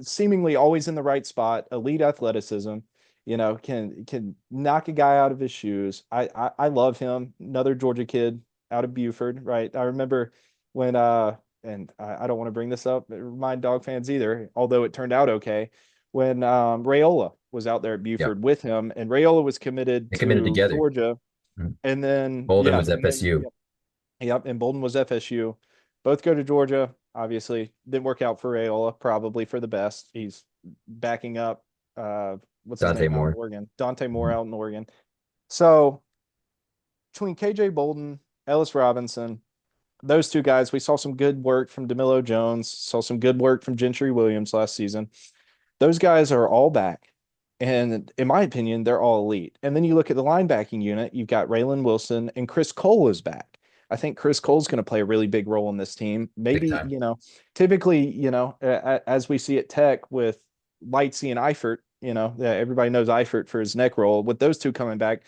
seemingly always in the right spot, elite athleticism, can knock a guy out of his shoes. I love him. Another Georgia kid out of Buford, right? I remember when and I don't want to bring this up, remind dog fans either, although it turned out okay, when Raiola was out there at Yep. Buford with him, and Raiola was committed They committed to together. Georgia, Mhm. and then Bolden yeah, was and then FSU. yep, yep, and Bolden was FSU. Both go to Georgia. Obviously, didn't work out for Raiola, probably for the best. He's backing up what's his Dante name out in Moore. Oregon, Dante Moore Mhm. out in Oregon. So between KJ Bolden, Ellis Robinson, those two guys, we saw some good work from DeMillo Jones, saw some good work from Gentry Williams last season. Those guys are all back. And in my opinion, they're all elite. And then you look at the linebacking unit, you've got Raylan Wilson and Chris Cole is back. I think Chris Cole's going to play a really big role in this team. Big Maybe, time. typically, as we see at Tech with Lightsey and Eifert, everybody knows Eifert for his neck roll. With those two coming back,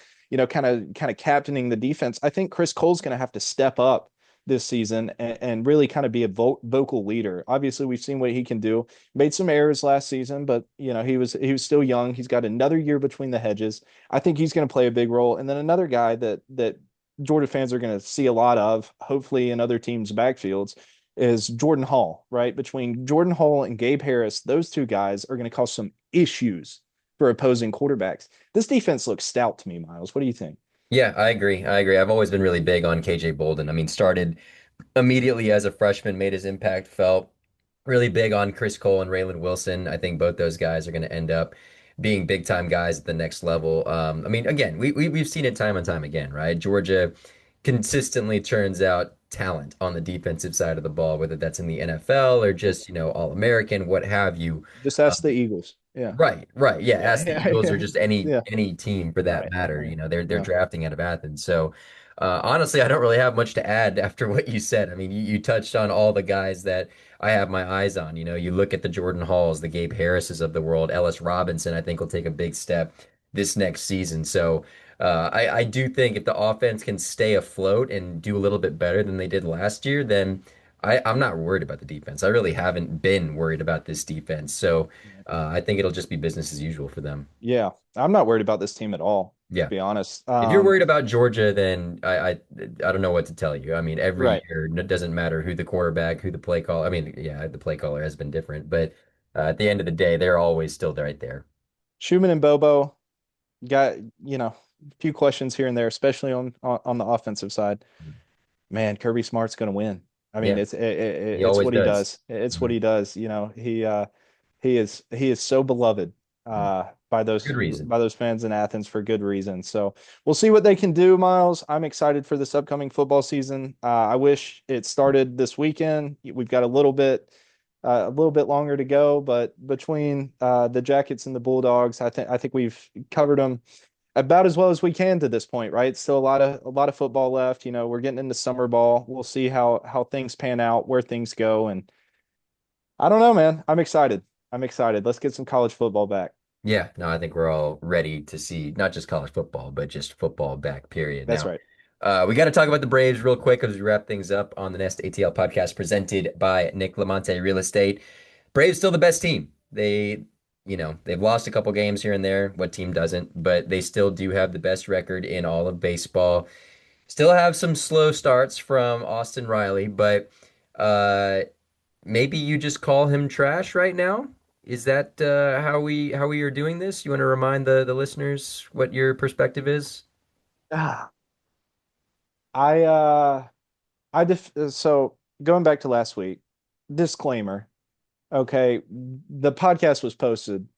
kind of captaining the defense, I think Chris Cole's going to have to step up this season and really kind of be a vocal leader. Obviously, we've seen what he can do. Made some errors last season, but he was still young. He's got another year between the hedges. I think he's going to play a big role. And then another guy that Georgia fans are going to see a lot of, hopefully in other teams' backfields, is Jordan Hall. Right between Jordan Hall and Gabe Harris, those two guys are going to cause some issues for opposing quarterbacks. This defense looks stout to me, Miles. What do you think? Yeah, I agree. I agree. I've always been really big on KJ Bolden. I mean, started immediately as a freshman, made his impact felt. Really big on Chris Cole and Raylan Wilson. I think both those guys are going to end up being big time guys at the next level. I mean, again, we've seen it time and time again, right? Georgia consistently turns out talent on the defensive side of the ball, whether that's in the NFL or just, All American, what have you. Just ask the Eagles. Yeah. Right, right. Yeah, Yeah. ask the Yeah. Eagles or Yeah. just any Yeah. any team for that Right. matter. Right. They're Yeah. drafting out of Athens. So honestly, I don't really have much to add after what you said. I mean, you touched on all the guys that I have my eyes on. You look at the Jordan Halls, the Gabe Harrises of the world, Ellis Robinson, I think will take a big step this next season. So I do think if the offense can stay afloat and do a little bit better than they did last year, then I'm not worried about the defense. I really haven't been worried about this defense. So I think it'll just be business as usual for them. Yeah, I'm not worried about this team at all, to Yeah. be honest. If you're worried about Georgia, then I don't know what to tell you. I mean, every Right. year it doesn't matter who the quarterback, who the play call. I mean, yeah, the play caller has been different, but at the end of the day, they're always still right there. Schumann and Bobo got, a few questions here and there, especially on the offensive side. Man, Kirby Smart's going to win. I mean, Yeah, he it's always what he does. does. It's what Mhm. he does. He is so beloved Mhm. by Good those reason. fans in Athens for good reason. So we'll see what they can do, Miles. I'm excited for this upcoming football season. I wish it started this weekend. We've got a little bit longer to go, but between the Jackets and the Bulldogs, I think we've covered them about as well as we can to this point, right? Still a lot of football left. We're getting into summer ball. We'll see how things pan out, where things go, and I don't know, man. I'm excited. I'm excited. Let's get some college football back. Yeah, no, I think we're all ready to see not just college football, but just football back, period. That's Now, right. we got to talk about the Braves real quick as we wrap things up on the Nest ATL podcast presented by Nick LaMonte Real Estate. Braves still the best team. They've lost a couple games here and there. What team doesn't? But they still do have the best record in all of baseball. Still have some slow starts from Austin Riley, but uh, maybe you just call him trash right now. Is that how we are doing this? You want to remind the listeners what your perspective is? Ah, I so going back to last week, disclaimer. Okay, the podcast was posted,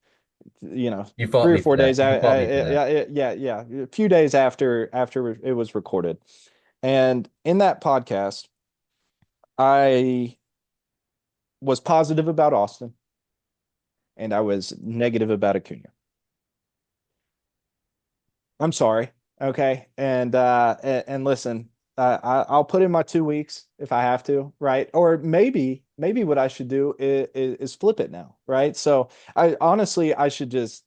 You fought three or me for four that. days. You fought me for that. Yeah, a few days after it was recorded, and in that podcast, I was positive about Austin and I was negative about Acuna. I'm sorry. Okay. And listen, I'll put in my 2 weeks if I have to, right? Or maybe what I should do is flip it now, right? So I should just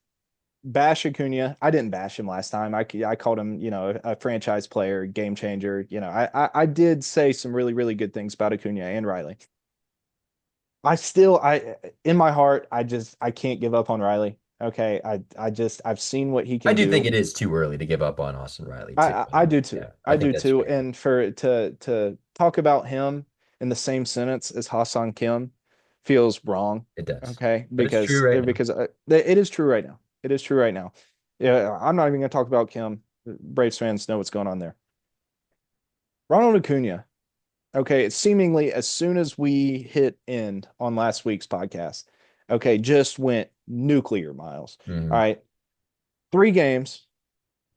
bash Acuna. I didn't bash him last time. I called him, a franchise player, game changer. I did say some really, really good things about Acuna and Riley. I in my heart, I can't give up on Riley. Okay. I've seen what he I can do think do. it is too early to give up on Austin Riley too. I do too. Yeah, I I think do that's too. fair. And for to talk about him in the same sentence as Ha-Seong Kim feels wrong. It does. Okay, But it's true because right now. it is true right now. It is true right now. Yeah, I'm not even going to talk about Kim. Braves fans know what's going on there. Ronald Acuna. Okay, seemingly as soon as we hit end on last week's podcast, okay, just went nuclear miles. All Mhm. right, 3 games,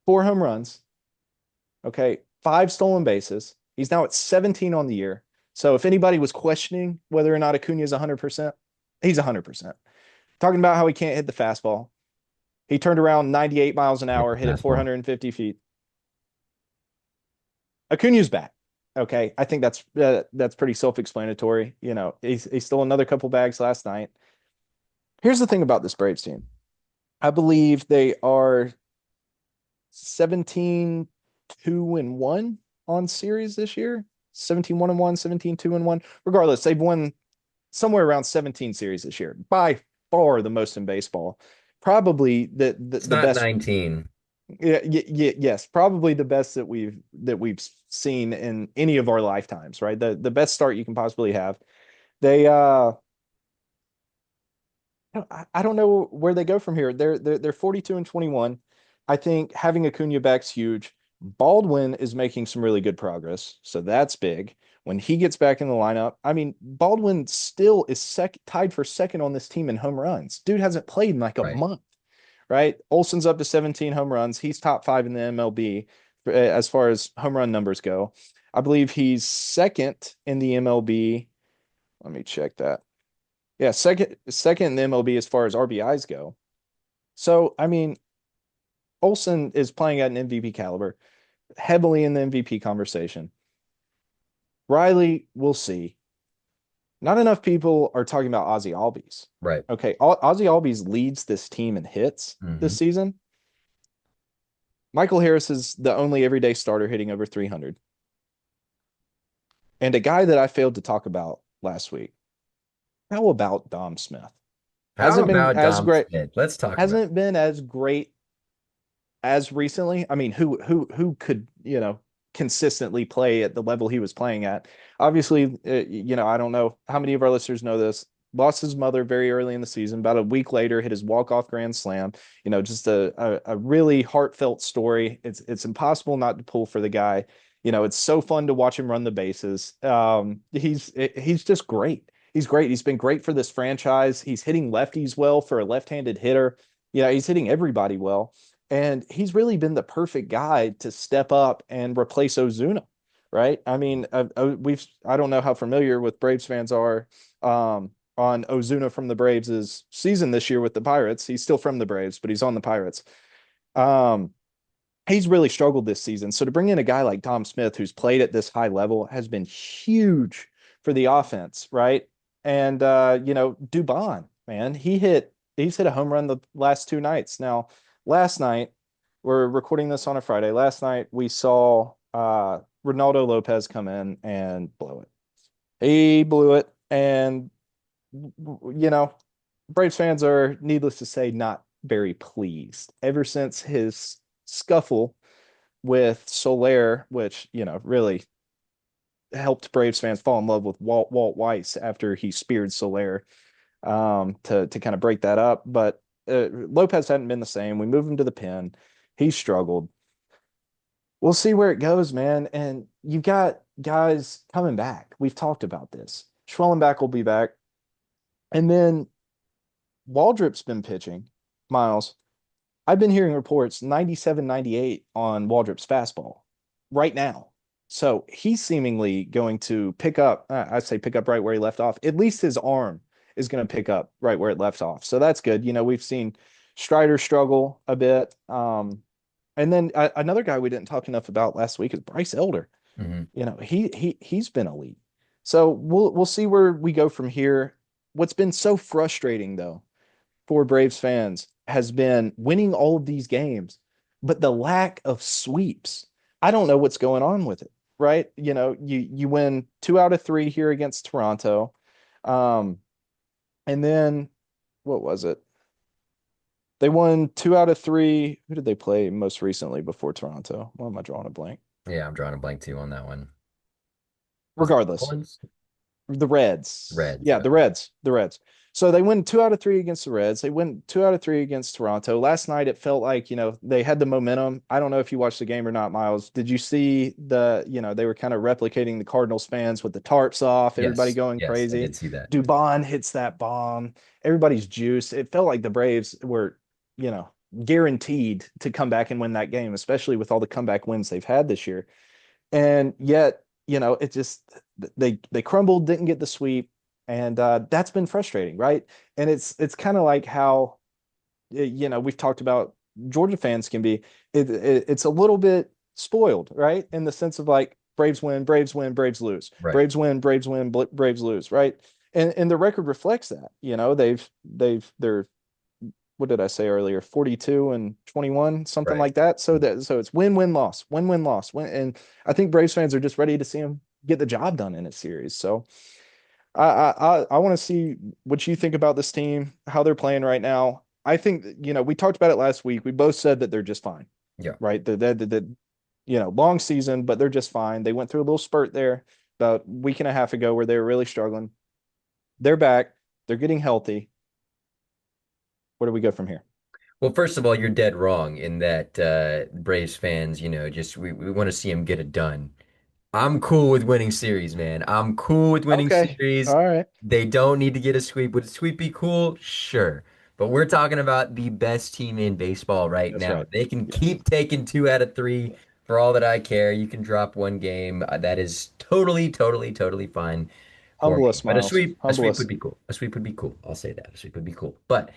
4 home runs. Okay, 5 stolen bases. He's now at 17 on the year. So if anybody was questioning whether or not Acuna is 100%, he's 100%. Talking about how he can't hit the fastball. He turned around 98 miles an Hit hour, the hit it fastball. 450 feet. Acuna's back. Okay, I think that's pretty self-explanatory. He stole another couple bags last night. Here's the thing about this Braves team. I believe they are 17-2-1 on series this year. 17-1-1, 17-2-1. Regardless, they've won somewhere around 17 series this year. By far the most in baseball. Probably It's the not best. 19. Yeah, yes, probably the best that we've seen in any of our lifetimes, right? The best start you can possibly have. They I don't know where they go from here. They're 42 and 21. I think having Acuna back's huge. Baldwin is making some really good progress, so that's big. When he gets back in the lineup, I mean, Baldwin still is tied for second on this team in home runs. Dude hasn't played in like a Right. month, right? Olson's up to 17 home runs. He's top five in the MLB as far as home run numbers go. I believe he's second in the MLB. Let me check that. Yeah, second in the MLB as far as RBIs go. So, I mean, Olson is playing at an MVP caliber, heavily in the MVP conversation. Riley, we'll see. Not enough people are talking about Ozzy Albies. Right. Okay, Ozzy Albies leads this team in hits Hmm. this season. Michael Harris is the only everyday starter hitting over 300. And a guy that I failed to talk about last week. How about Dom Smith? How Hasn't been about as Dom great. Smith? Let's talk about Hasn't been as great as recently. I mean, who could consistently play at the level he was playing at? Obviously, I don't know how many of our listeners know this. Lost his mother very early in the season. About a week later, hit his walk-off grand slam. Just a really heartfelt story. It's impossible not to pull for the guy. It's so fun to watch him run the bases. He's just great. He's great. He's been great for this franchise. He's hitting lefties well for a left-handed hitter. He's hitting everybody well. And he's really been the perfect guy to step up and replace Ozuna, right? I mean, I don't know how familiar with Braves fans are on Ozuna from the Braves' season this year with the Pirates. He's still from the Braves, but he's on the Pirates. Um, he's really struggled this season. So to bring in a guy like Tom Smith, who's played at this high level, has been huge for the offense, right? And Dubon, man, he's hit a home run the last 2 nights. Now, last night, we're recording this on a Friday. Last night we saw Ronaldo Lopez come in and blow it. He blew it, and you know, Braves fans are, needless to say, not very pleased. Ever since his scuffle with Soler, which really helped Braves fans fall in love with Walt Weiss after he speared Soler to kind of break that up. But Lopez hadn't been the same. We moved him to the pen. He struggled. We'll see where it goes, man. And you've got guys coming back. We've talked about this. Schwellenbach will be back. And then Waldrop's been pitching. Miles, I've been hearing reports 97, 98 on Waldrop's fastball right now. So he's seemingly going to pick up, I say pick up right where he left off. At least his arm is going to pick up right where it left off. So that's good. We've seen Strider struggle a bit. And then another guy we didn't talk enough about last week is Bryce Elder. it. He's been elite. So we'll see where we go from here. What's been so frustrating though for Braves fans has been winning all of these games, but the lack of sweeps. I don't know what's going on with it, right? You win 2 out of 3 here against Toronto. Um, and then what was it? They won 2 out of 3. Who did they play most recently before Toronto? Why am I drawing a blank? Yeah, I'm drawing a blank too on that one. Was it Regardless, Marlins? The Reds. Reds. Yeah, the Okay. Reds. The Reds. So they win 2 out of 3 against the Reds. They win 2 out of 3 against Toronto. Last night it felt like, they had the momentum. I don't know if you watched the game or not, Miles. Did you see they were kind of replicating the Cardinals fans with the tarps off, everybody Yes. going Yes, I crazy. did see that. Dubon hits that bomb. Everybody's juiced. It felt like the Braves were, you know, guaranteed to come back and win that game, especially with all the comeback wins they've had this year. And yet, it just they crumbled, didn't get the sweep, and that's been frustrating, right? And it's kind of like how we've talked about Georgia fans can be. It's a little bit spoiled, right? In the sense of like Braves win, Braves win, Braves lose, Right. Braves win, Braves win, Braves lose, right? And the record reflects that. They're what did I say earlier? 42 and 21, something Right. like that. So it's win loss, win loss, win. And I think Braves fans are just ready to see him get the job done in a series. So I want to see what you think about this team, how they're playing right now. I think we talked about it last week. We both said that they're just fine, Yeah. right? Long season, but they're just fine. They went through a little spurt there about a week and a half ago where they were really struggling. They're back. They're getting healthy. Where do we go from here? Well, first of all, you're dead wrong in that Braves fans, just we want to see him get it done. I'm cool with winning series, man. I'm cool with winning Okay. series. All right. They don't need to get a sweep. Would a sweep be cool? Sure. But we're talking about the best team in baseball right That's now. right. They can Yes. keep taking 2 out of 3 for all that I care. You can drop one game. That is totally, totally, totally fine for Humble me. us, But a Miles. sweep, a Humble sweep us. would be cool. A sweep would be cool. I'll say that. A sweep would be cool. But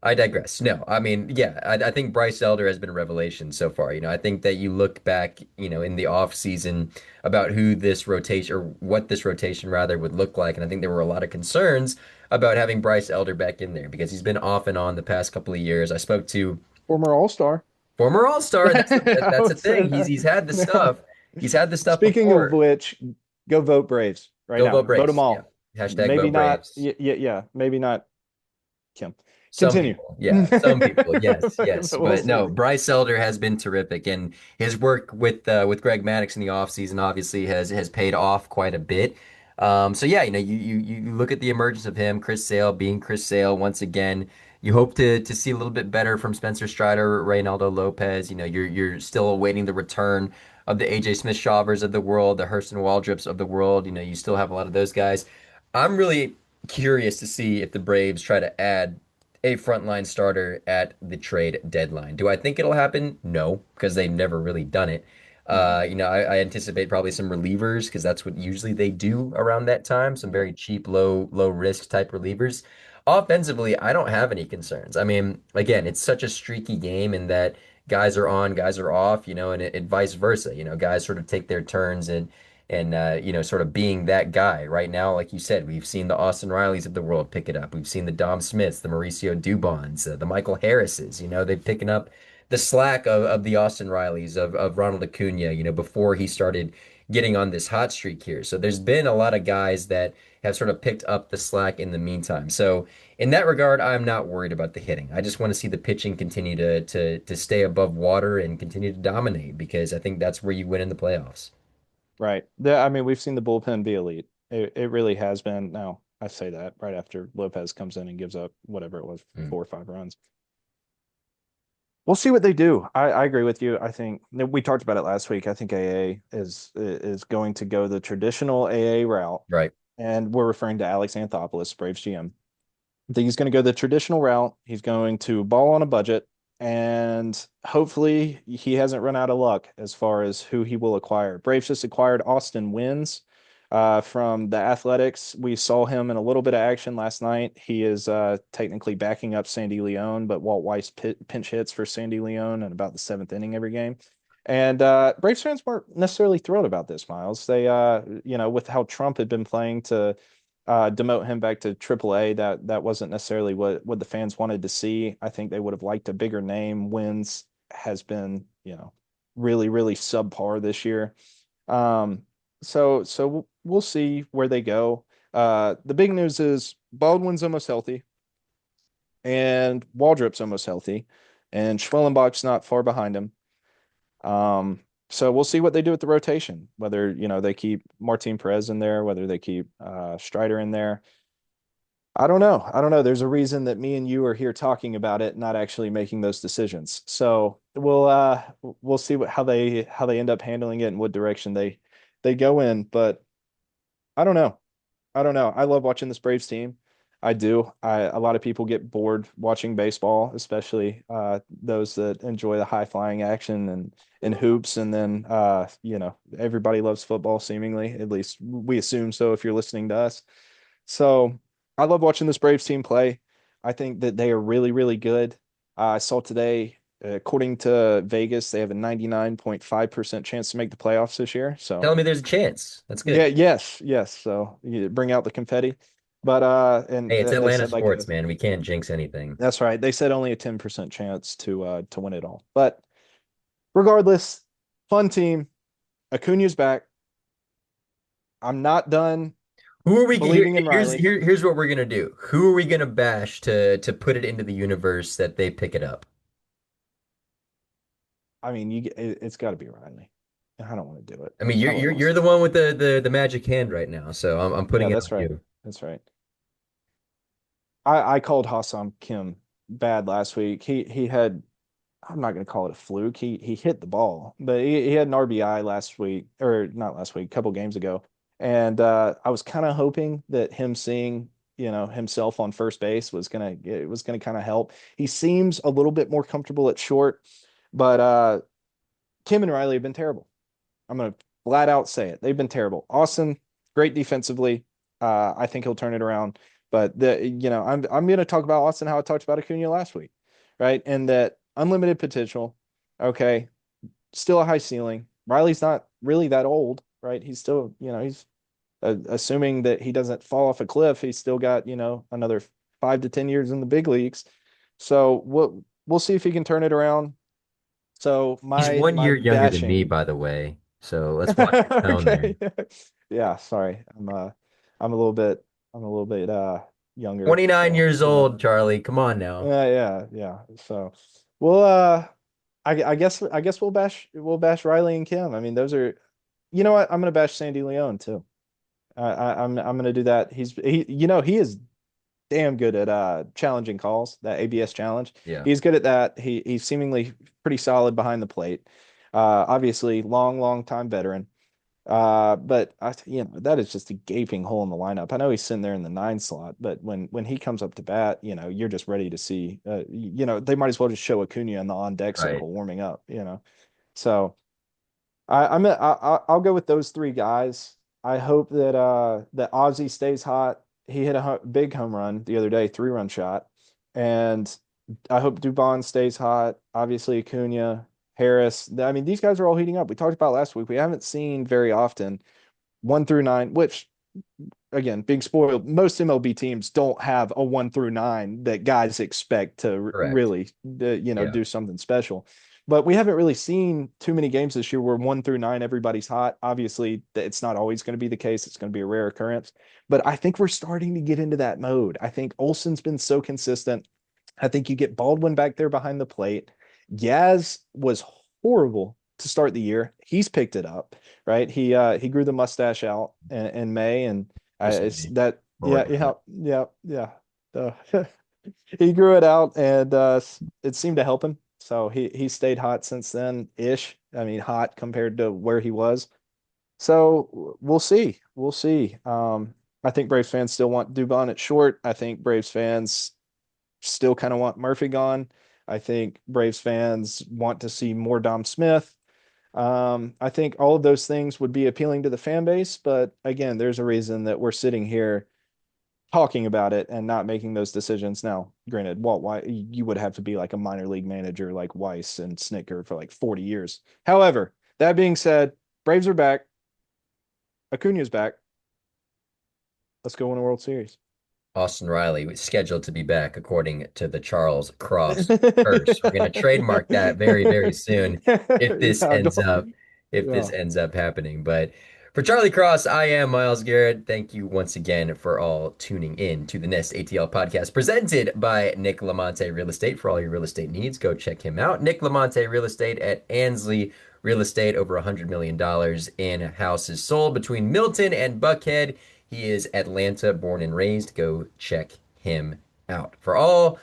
I digress. No, I mean, yeah, I think Bryce Elder has been a revelation so far. I think that you look back, in the off season about who this rotation or what this rotation rather would look like, and I think there were a lot of concerns about having Bryce Elder back in there because he's been off and on the past couple of years. I spoke to Former All-Star. former All-Star. I That's a would say thing. He's that. he's had the stuff. He's had the stuff Speaking of before. which, go vote Braves right Go now. vote Vote them Braves. Yeah. all. Hashtag Maybe vote not. Braves. Yeah, yeah, yeah. Maybe not Kim. Some Continue. people, yeah, some people, yes, yes, We'll but no, see. Bryce Elder has been terrific, and his work with Greg Maddux in the offseason obviously has paid off quite a bit. So yeah, you look at the emergence of him, Chris Sale being Chris Sale once again. You hope to see a little bit better from Spencer Strider, Reynaldo Lopez. You're still awaiting the return of the AJ Smith Schaubers of the world, the Hurston Waldrips of the world. You still have a lot of those guys. I'm really curious to see if the Braves try to add a frontline starter at the trade deadline. Do I think it'll happen? No, because they've never really done it. Mhm. I anticipate probably some relievers because that's what usually they do around that time. Some Yep. very cheap, low risk type relievers. Offensively, I don't have any concerns. I mean, again, it's such a streaky game in that guys are on, guys are off, and it vice versa. Guys sort of take their turns and sort of being that guy right now. Like you said, we've seen the Austin Rileys of the world pick it up. We've seen the Dom Smiths, the Mauricio Dubons, the Michael Harrises. They've picking up the slack of the Austin Rileys of Ronald Acuna. Before he started getting on this hot streak here. So there's been a lot of guys that have sort of picked up the slack in the meantime. So in that regard, I'm not worried about the hitting. I just want to see the pitching continue to stay above water and continue to dominate because I think that's where you win in the playoffs. Right. I mean, we've seen the bullpen be elite. It really has been. Now, I say that right after Lopez comes in and gives up whatever it was, Mm, 4 or 5 runs. We'll see what they do. I agree with you. I think we talked about it last week. I think AA is going to go the traditional AA route, right. and we're referring to Alex Anthopoulos, Braves GM. I think he's going to go the traditional route. He's going to ball on a budget, and hopefully he hasn't run out of luck as far as who he will acquire. Braves just acquired Austin Wins from the Athletics. We saw him in a little bit of action last night. He is technically backing up Sandy Leone, but Walt Weiss pinch hits for Sandy Leone in about the seventh inning every game. And Braves fans weren't necessarily thrilled about this, Miles. They, with how Trump had been playing to demote him back to AAA. That wasn't necessarily what the fans wanted to see. I think they would have liked a bigger name. Wins has been, really, really subpar this year. Um, so we'll see where they go. The big news is Baldwin's almost healthy, and Waldrop's almost healthy, and Schwellenbach's not far behind him. So we'll see what they do with the rotation, whether, they keep Martin Perez in there, whether they keep Strider in there. I don't know. I don't know. There's a reason that me and you are here talking about it, not actually making those decisions. So we'll see how they end up handling it and what direction they go in. But I don't know. I don't know. I love watching this Braves team. I do. A lot of people get bored watching baseball, especially those that enjoy the high flying action and hoops. And then everybody loves football seemingly. At least we assume so if you're listening to us. So I love watching this Braves team play. I think that they are really, really good. I saw today, according to Vegas, they have a 99.5% chance to make the playoffs this year. So Telling me there's a chance. That's yeah, good. yes, yes. So you bring out the confetti. But Hey, it's they Atlanta said like sports, man. We can't jinx anything. that's right. They said only a 10% chance to win it all. But regardless, fun team. Acuna's back. I'm not done Who are we here? believing in Here's Riley. here's what we're gonna do. Who are we gonna bash to put it into the universe that they pick it up? I mean, it's got to be Riley. I don't want to do it. I mean, I you're love you're you're Austin. the one with the magic hand right now, so I'm Yeah, putting it that's on right. you. That's right. I called Hassan Kim bad last week. He had I'm not going to call it a fluke. He hit the ball, but he had an RBI last week, or not last week, a couple games ago. And I was kind of hoping that him seeing, himself on first base was gonna kind of help. He seems a little bit more comfortable at short, but Kim and Riley have been terrible. I'm gonna flat out say it. They've been terrible. Austin, great defensively. I think he'll turn it around. But I'm gonna talk about Austin how I talked about Acuna last week, right? And that unlimited potential. Okay, still a high ceiling. Riley's not really that old, right? He's still, he's assuming that he doesn't fall off a cliff. He's still got, another 5 to 10 years in the big leagues. So we'll see if he can turn it around. So He's my one my year younger than me, bashing. by the way. So let's watch your tone there. Okay. Yeah, sorry. I'm a little bit younger. 29 So years old, Charlie. Come on now. yeah, yeah. So well I guess we'll bash Riley and Kim. I mean, those are you know what? I'm gonna bash Sandy Leone too. I'm gonna do that. He is damn good at challenging calls, that ABS challenge. Yeah, He's good at that. He's seemingly pretty solid behind the plate. Obviously long time veteran. But that is just a gaping hole in the lineup. I know he's sitting there in the 9 slot, but when he comes up to bat, you're just ready to see. They might as well just show Acuna in the on deck right. circle warming up. So I'll go with those three guys. I hope that Ozzy stays hot. He hit a big home run the other day, 3-run shot, and I hope Dubon stays hot. Obviously Acuna, Harris. I mean, these guys are all heating up. We talked about last week. We haven't seen very often 1 through 9, which again, being spoiled, most MLB teams don't have a 1 through 9 that guys expect to Correct. really, Yeah, do something special. But we haven't really seen too many games this year where 1 through 9 everybody's hot. Obviously, it's not always going to be the case. It's going to be a rare occurrence. But I think we're starting to get into that mode. I think Olson's been so consistent. I think you get Baldwin back there behind the plate. Yaz was horrible to start the year. He's picked it up, right? He grew the mustache out in May, and just it's me. that We'll yeah work on yeah it. yeah yeah. He grew it out, and it seemed to help him. So he stayed hot since then ish. I mean, hot compared to where he was. So we'll see. We'll see. I think Braves fans still want Dubon at short. I think Braves fans still kind of want Murphy gone. I think Braves fans want to see more Dom Smith. I think all of those things would be appealing to the fan base, but again, there's a reason that we're sitting here talking about it and not making those decisions. Now, granted, Walt White, you would have to be like a minor league manager like Weiss and Snicker for like 40 years. However, that being said, Braves are back. Acuna's back. Let's go win a World Series. Austin Riley is scheduled to be back according to the Charles Cross curse. We're going to trademark that very, very soon if this Yeah, ends up if this yeah. ends up happening. But for Charlie Cross, I am Miles Garrett. Thank you once again for all tuning in to the Nest ATL podcast presented by Nick LaMonte Real Estate. For all your real estate needs, go check him out. Nick LaMonte Real Estate at Ansley real estate, over $100 million in houses sold between Milton and Buckhead. He is Atlanta born and raised. Go check him out. For all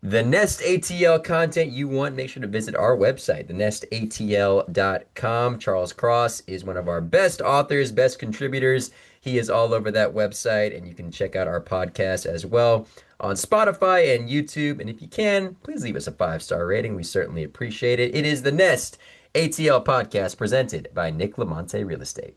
the Nest ATL content you want, make sure to visit our website, thenestatl.com. Charles Cross is one of our best authors, best contributors. He is all over that website, and you can check out our podcast as well on Spotify and YouTube. And if you can, please leave us a 5-star rating. We certainly appreciate it. It is the Nest ATL podcast presented by Nick LaMonte Real Estate.